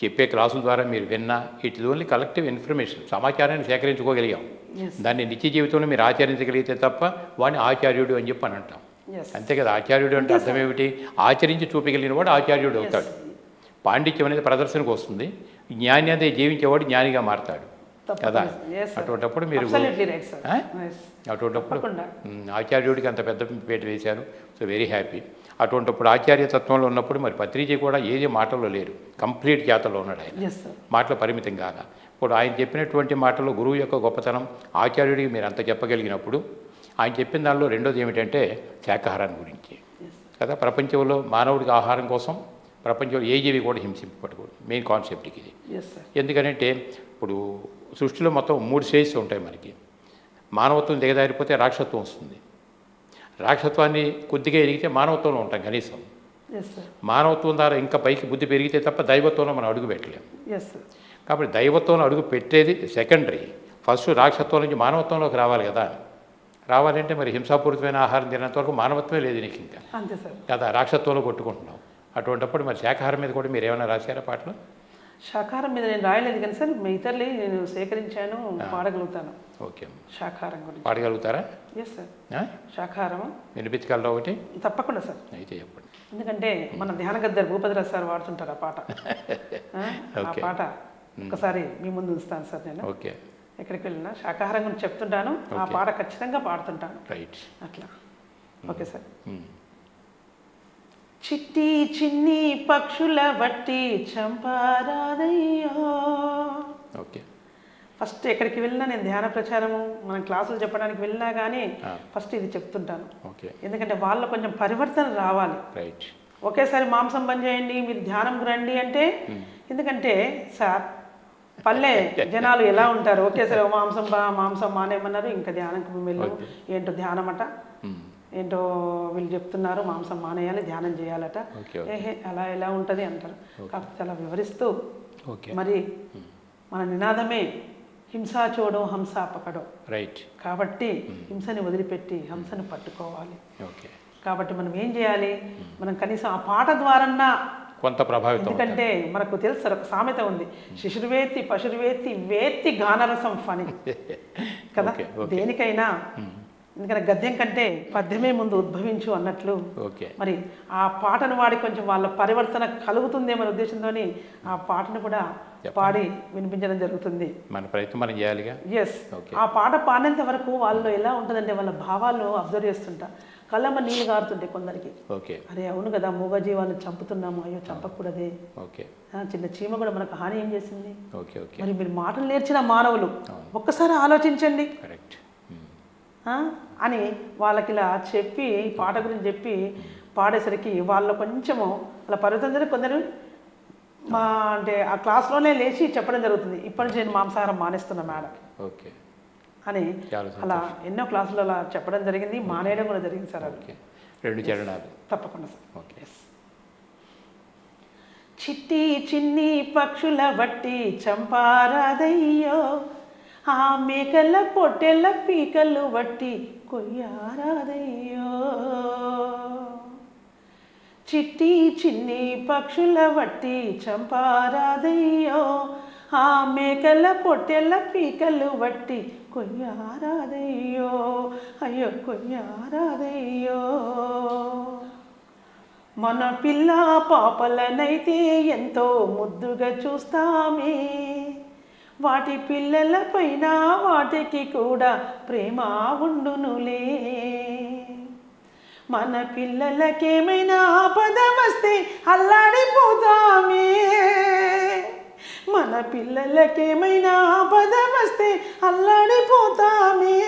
చెప్పే క్లాసుల ద్వారా మీరు విన్నా, it is only collective information. సమాచారాన్ని సేకరించుకోగలిగాం. దాన్ని నిత్య జీవితంలో మీరు ఆచరించగలిగితే తప్ప వాడిని ఆచార్యుడు అని చెప్పి అని అంటాం. అంతే కదా. ఆచార్యుడు అంటే అర్థం ఏమిటి? ఆచరించి చూపగలిగిన వాడు ఆచార్యుడు అవుతాడు. పాండిత్యం అనేది ప్రదర్శనకు వస్తుంది. జ్ఞాని అనేది జీవించేవాడు జ్ఞానిగా మారతాడు కదా. అటువంటిప్పుడు మీరు ఆచార్యుడికి అంత పెద్ద పేట వేశారు. So very happy. అటువంటిప్పుడు ఆచార్యతత్వంలో ఉన్నప్పుడు మరి పత్రిజీ కూడా ఏది మాటల్లో లేరు, కంప్లీట్ జాతలో ఉన్నాడు ఆయన. మాటలు పరిమితం కాగా ఇప్పుడు ఆయన చెప్పినటువంటి మాటల్లో గురువు యొక్క గొప్పతనం, ఆచార్యుడికి మీరు అంత చెప్పగలిగినప్పుడు ఆయన చెప్పిన దానిలో రెండోది ఏమిటంటే శాకాహారాన్ని గురించి కదా. ప్రపంచంలో మానవుడికి ఆహారం కోసం ప్రపంచంలో ఏ జీవి కూడా హింసింపబడకూడదు. మెయిన్ కాన్సెప్ట్కి ఇది. ఎందుకంటే ఇప్పుడు సృష్టిలో మొత్తం 3 స్టేజెస్ ఉంటాయి మనకి. మానవత్వం దిగజారిపోతే రాక్షసత్వం వస్తుంది. రాక్షసత్వాన్ని కొద్దిగా ఎదిగితే మానవత్వంలో ఉంటాం కనీసం. మానవత్వం ద్వారా ఇంకా పైకి బుద్ధి పెరిగితే తప్ప దైవత్వంలో మనం అడుగు పెట్టలేము. కాబట్టి దైవత్వంలో అడుగు పెట్టేది సెకండరీ. ఫస్ట్ రాక్షసత్వం నుంచి మానవత్వంలోకి రావాలి కదా. రావాలంటే మరి హింసాపూరితమైన ఆహారం తినేంత వరకు మానవత్వమే లేదు నీకు ఇంకా కదా. రాక్షసత్వంలో కొట్టుకుంటున్నాం. అటువంటిప్పుడు మరి శాకాహారం మీద కూడా మీరు ఏమైనా రాశారా పాటలు? శాకాహారం మీద నేను రాయలేదు కానీ సార్ ఇతరులు నేను సేకరించాను, పాడగలుగుతాను. ఓకే. శాకాహారం గురించి పాడగలుగుతారా? Yes sir. శాకాహారం వినిపించగలరా ఒకటి? తప్పకుండా సార్. అయితే చెప్పండి. ఎందుకంటే మన ధ్యాన గద్దర్ భూపతిరాజు సార్ వాడుతుంటారు ఆ పాట. ఆ పాట ఒకసారి మీ ముందు ఉంచుతాను సార్ నేను. ఓకే. ఎక్కడికి వెళ్ళినా శాకాహారం గురించి చెప్తుంటాను, ఆ పాట ఖచ్చితంగా పాడుతుంటాను. రైట్. అట్లా. Okay sir. చిట్టి చిన్ని పక్షుల వట్టి చంపారాదయ్యో. ఓకే. ఫస్ట్ ఎక్కడికి వెళ్ళినా నేను ధ్యాన ప్రచారము మనం క్లాసులు చెప్పడానికి వెళ్ళినా కానీ ఫస్ట్ ఇది చెప్తుంటాను. ఎందుకంటే వాళ్ళ కొంచెం పరివర్తన రావాలి. రైట్. ఒకేసారి మాంసం బంద్ చేయండి మీరు ధ్యానంకు రండి అంటే, ఎందుకంటే సార్ పల్లె జనాలు ఎలా ఉంటారు, ఒకేసారి మాంసం మానేమన్నారు, ఇంకా ధ్యానంకు వెళ్ళాము, ఏంటో ధ్యానం అట, ఏంటో వీళ్ళు చెప్తున్నారు మాంసం మానేయాలి ధ్యానం చేయాలట, ఏహే అలా ఎలా ఉంటుంది అంటారు. కాకపోతే అలా వివరిస్తూ మరి మన నినాదమే హింసా చూడో హంస పకడో. రైట్. కాబట్టి హింసని వదిలిపెట్టి హంసను పట్టుకోవాలి. కాబట్టి మనం ఏం చేయాలి, మనం కనీసం ఆ పాట ద్వారా కొంత ప్రభావితం. ఎందుకంటే మనకు తెలుసు ఒక సామెత ఉంది, శిశుర్వేత్తి పశుర్వేత్తి వేత్తి గానరసం ఫని కదా. దేనికైనా ఎందుకంటే గద్యం కంటే పద్యమే ముందు ఉద్భవించు అన్నట్లు మరి ఆ పాటను వాడి కొంచెం వాళ్ళ పరివర్తన కలుగుతుందేమో ఉద్దేశంతో ఆ పాటను కూడా పాడి వినిపించడం జరుగుతుంది. మన ప్రయత్నం మనం చేయాలిగా. ఎస్. ఆ పాట పాడినంత వరకు వాళ్ళలో ఎలా ఉంటుందంటే వాళ్ళ భావాలను అబ్జర్వ్ చేస్తుంటా, కళ్ళమ్మ నీళ్ళు గారుతుంటాయి కొందరికి. అరే అవును కదా మూగజీవాలను చంపుతున్నాము, అయ్యో చంపకూడదే, చిన్న చీమ కూడా మనకు హాని ఏం చేసింది. మరి మీరు మాటలు నేర్చిన మానవులు ఒక్కసారి ఆలోచించండి అని వాళ్ళకి ఇలా చెప్పి పాట గురించి చెప్పి పాడేసరికి వాళ్ళు కొంచెము అలా పరివర్తన కొందరు అంటే ఆ క్లాస్లోనే లేచి చెప్పడం జరుగుతుంది, ఇప్పటి నుంచి నేను మాంసాహారం మానేస్తున్నా మేడం అని. అలా ఎన్నో క్లాసులు అలా చెప్పడం జరిగింది, మానేయడం కూడా జరిగింది సార్. అది 2 చరణాలు తప్పకుండా సార్. చిట్టి చిన్ని పక్షుల వట్టి చంపారాదయ్యో, ఆ మేకల పొట్టెల పీకలు వట్టి కొయ్యారాదయ్యో. చిట్టి చిన్ని పక్షుల వట్టి చంపారాదయ్యో, ఆ మేకల పొట్టెల పీకలు వట్టి కొయ్యారాదయ్యో, అయ్యో కొయ్యారాదయ్యో. మన పిల్ల పాపలనైతే ఎంతో ముద్దుగా చూస్తామే, వాటి పిల్లల పైన వాటికి కూడా ప్రేమ ఉండునులే. మన పిల్లలకేమైనా ఆపద వస్తే అల్లాడిపోతామే, మన పిల్లలకేమైనా ఆపద వస్తే అల్లాడిపోతామే,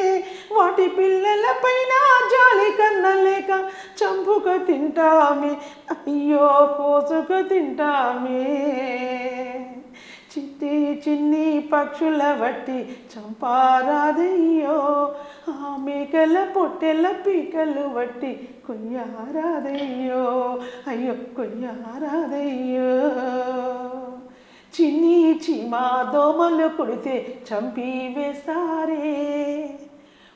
వాటి పిల్లలపైన జాలి కన్నలేక చంపుక తింటామే, అయ్యో కోసుక తింటామే. చిట్టి చిన్ని పక్షుల వట్టి చంపారాదయ్యో, ఆ మేకల పొట్టెల పీకలు వట్టి కొయ్యారాదయ్యో, అయ్యో కొయ్యారాదయ్యో. చిన్ని చీమా దోమలు కుడితే చంపి వేస్తారే,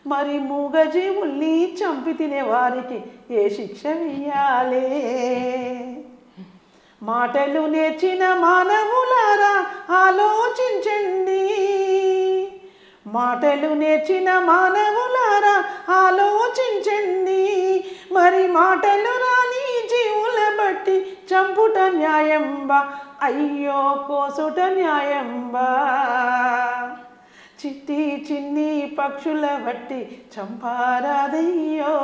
మరి మూగజీవుల్ని చంపి తినే వారికి ఏ శిక్ష వేయాలే. మాటలు నేర్చిన మానవులారా ఆలోచించండి, మాటలు నేర్చిన మానవులారా ఆలోచించండి, మరి మాటలు రాని జీవుల బట్టి చంపుట న్యాయంబా, అయ్యో కోసుట న్యాయంబా. చిట్టి చిన్ని పక్షుల బట్టి చంపారాదయ్యో,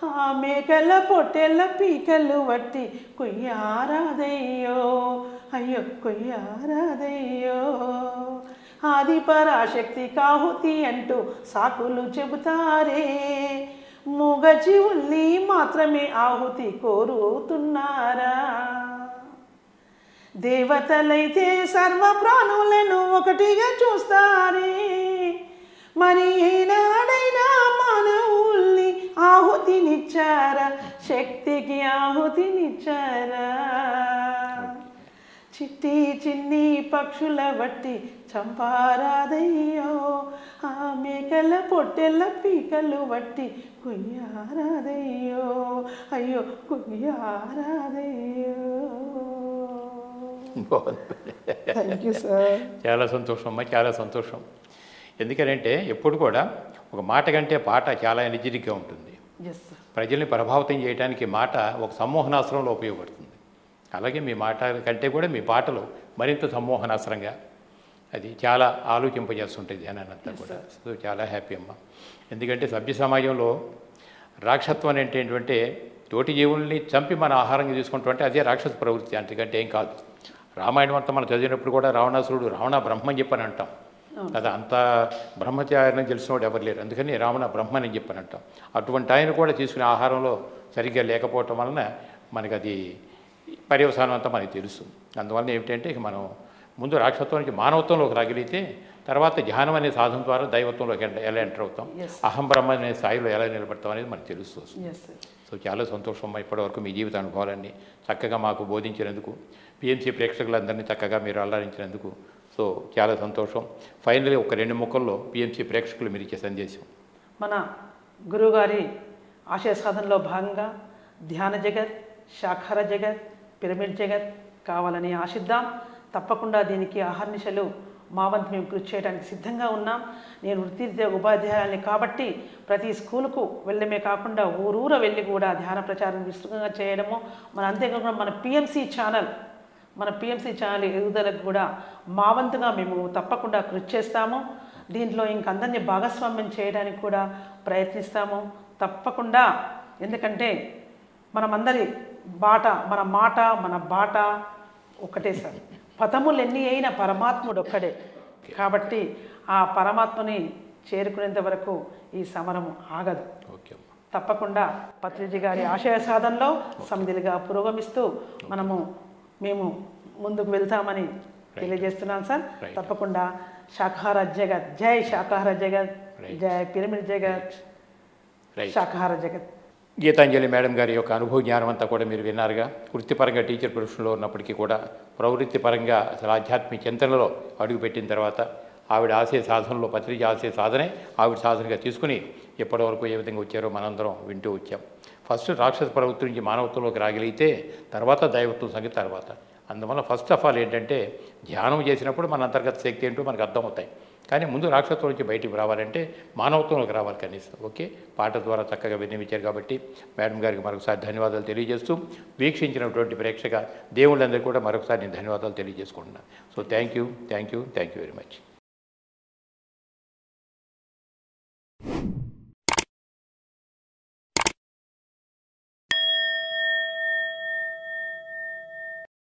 ఆ మేకల పొట్టెల పీకలు వట్టి కొయ్యారాదయ్యో, అయ్యో కొయ్యారాదయ్యో. ఆది పరాశక్తి కాహుతి అంటూ సాకులు చెబుతారే, మూగజీవుల్ని మాత్రమే ఆహుతి కోరుతున్నారా. దేవతలైతే సర్వ ప్రాణులను ఒకటిగా చూస్తారే, మరి ఏనాడైనా మానవుల్ని ఆహుతినిచ్చారా, శక్తికి ఆహుతినిచ్చారా. చిట్టి చిన్ని పక్షుల బట్టి చంపారాదయ్యో, ఆ మేకల పొట్టెల పీకలు బట్టి కొయ్యారాదయ్యో, అయ్యో కొయ్యారాదయ్యో. Thank you sir. చాలా సంతోషం అమ్మా, చాలా సంతోషం. ఎందుకనంటే ఎప్పుడు కూడా ఒక మాట కంటే పాట చాలా ఎనర్జెటిక్గా ఉంటుంది. ప్రజల్ని ప్రభావితం చేయడానికి మాట ఒక సమ్మోహనాస్త్రంలో ఉపయోగపడుతుంది. అలాగే మీ మాట కంటే కూడా మీ పాటలు మరింత సమ్మోహనాస్త్రంగా అది చాలా ఆలోచింపజేస్తుంటాయి జనాన్ని అంతా కూడా. సో చాలా హ్యాపీ అమ్మ. ఎందుకంటే సభ్య సమాజంలో రాక్షసత్వం ఏంటంటే తోటి జీవుల్ని చంపి మన ఆహారంగా తీసుకుంటామంటే అదే రాక్షస ప్రవృత్తి, అంతకంటే ఏం కాదు. రామాయణం అంతా మనం చదివినప్పుడు కూడా రావణాసురుడు రావణ బ్రహ్మ అని చెప్పని అంటాం కదా, అంత బ్రహ్మచారిని తెలిసినవాడు ఎవరు లేరు, అందుకని రావణ బ్రహ్మని చెప్పని అంటాం. అటువంటి ఆయన కూడా తీసుకునే ఆహారంలో సరిగ్గా లేకపోవటం వలన మనకి అది పర్యవసానం అంతా మనకి తెలుసు. అందువల్ల ఏమిటంటే ఇక మనం ముందు రాక్షసత్వం నుంచి మానవత్వంలోకి రాగలిగితే తర్వాత ధ్యానం అనే సాధన ద్వారా దైవత్వంలోకి ఎలా ఎంటర్ అవుతాం, అహం బ్రహ్మ అనే స్థాయిలో ఎలా నిలబడతాం అనేది మనకు తెలుస్తూ వస్తుంది. సో చాలా సంతోషం ఇప్పటివరకు మీ జీవిత అనుభవాలన్నీ చక్కగా మాకు బోధించినందుకు, పిఎంసి ప్రేక్షకులందరినీ చక్కగా మీరు అల్లారించినందుకు సో చాలా సంతోషం. ఫైనల్లీ ఒక 2 ముక్కల్లో పిఎంసి ప్రేక్షకులు మీరు ఇచ్చే సందేశం. మన గురువుగారి ఆశయ సాధనలో భాగంగా ధ్యాన జగత్, శాఖార జగత్, పిరమిడ్ జగత్ కావాలని ఆశిద్దాం. తప్పకుండా దీనికి అహర్నిశలు మా వంతు మేము కృషి చేయడానికి సిద్ధంగా ఉన్నాం. నేను వృత్తిరీత్యా ఉపాధ్యాయుల్ని కాబట్టి ప్రతి స్కూలుకు వెళ్ళడమే కాకుండా ఊరూర వెళ్ళి కూడా ధ్యాన ప్రచారం విస్తృతంగా చేయడము, మన అంతేకాకుండా మన పిఎంసి ఛానల్ ఎదుగుదలకు కూడా మా వంతుగా మేము తప్పకుండా కృషి చేస్తాము. దీంట్లో ఇంకందరినీ భాగస్వామ్యం చేయడానికి కూడా ప్రయత్నిస్తాము తప్పకుండా. ఎందుకంటే మనమందరి మన బాట ఒక్కటే సార్. పదములు ఎన్ని అయినా పరమాత్ముడు ఒక్కడే కాబట్టి ఆ పరమాత్మని చేరుకునేంత వరకు ఈ సమరము ఆగదు. తప్పకుండా పత్రిజీ గారి ఆశయ సాధనలో సమిధిగా పురోగమిస్తూ మేము ముందుకు వెళ్తామని తెలియజేస్తున్నాను సార్. తప్పకుండా శాకాహార జగత్, జై శాకాహార జగత్, జై పిరమిడ్ జగత్, శాకాహార జగత్. గీతాంజలి మేడం గారి యొక్క అనుభవ జ్ఞానం అంతా కూడా మీరు విన్నారుగా. వృత్తిపరంగా టీచర్ ప్రొఫెషన్లో ఉన్నప్పటికీ కూడా ప్రవృత్తిపరంగా అసలు ఆధ్యాత్మిక చింతనలో అడుగుపెట్టిన తర్వాత ఆవిడ ఆశయ సాధనలో పత్రిక ఆశయ సాధనే ఆవిడ సాధనగా తీసుకుని ఎప్పటివరకు ఏ విధంగా వచ్చారో మనందరం వింటూ వచ్చాం. ఫస్ట్ రాక్షస ప్రవృత్తి నుంచి మానవత్వంలోకి రాగలిగితే తర్వాత దైవత్వం సంగతి తర్వాత. అందువల్ల ఫస్ట్ ఆఫ్ ఆల్ ఏంటంటే ధ్యానం చేసినప్పుడు మన అంతర్గత శక్తి ఏంటో మనకు అర్థమవుతాయి. కానీ ముందు రాక్షసత్వం నుంచి బయటికి రావాలంటే మానవత్వంలోకి రావాలి కనీసం. ఓకే, పాట ద్వారా చక్కగా వినిపించారు కాబట్టి మేడం గారికి మరొకసారి ధన్యవాదాలు తెలియజేస్తూ వీక్షించినటువంటి ప్రేక్షక దేవుళ్ళందరికీ కూడా మరొకసారి నేను ధన్యవాదాలు తెలియజేసుకుంటున్నాను. So thank you very much.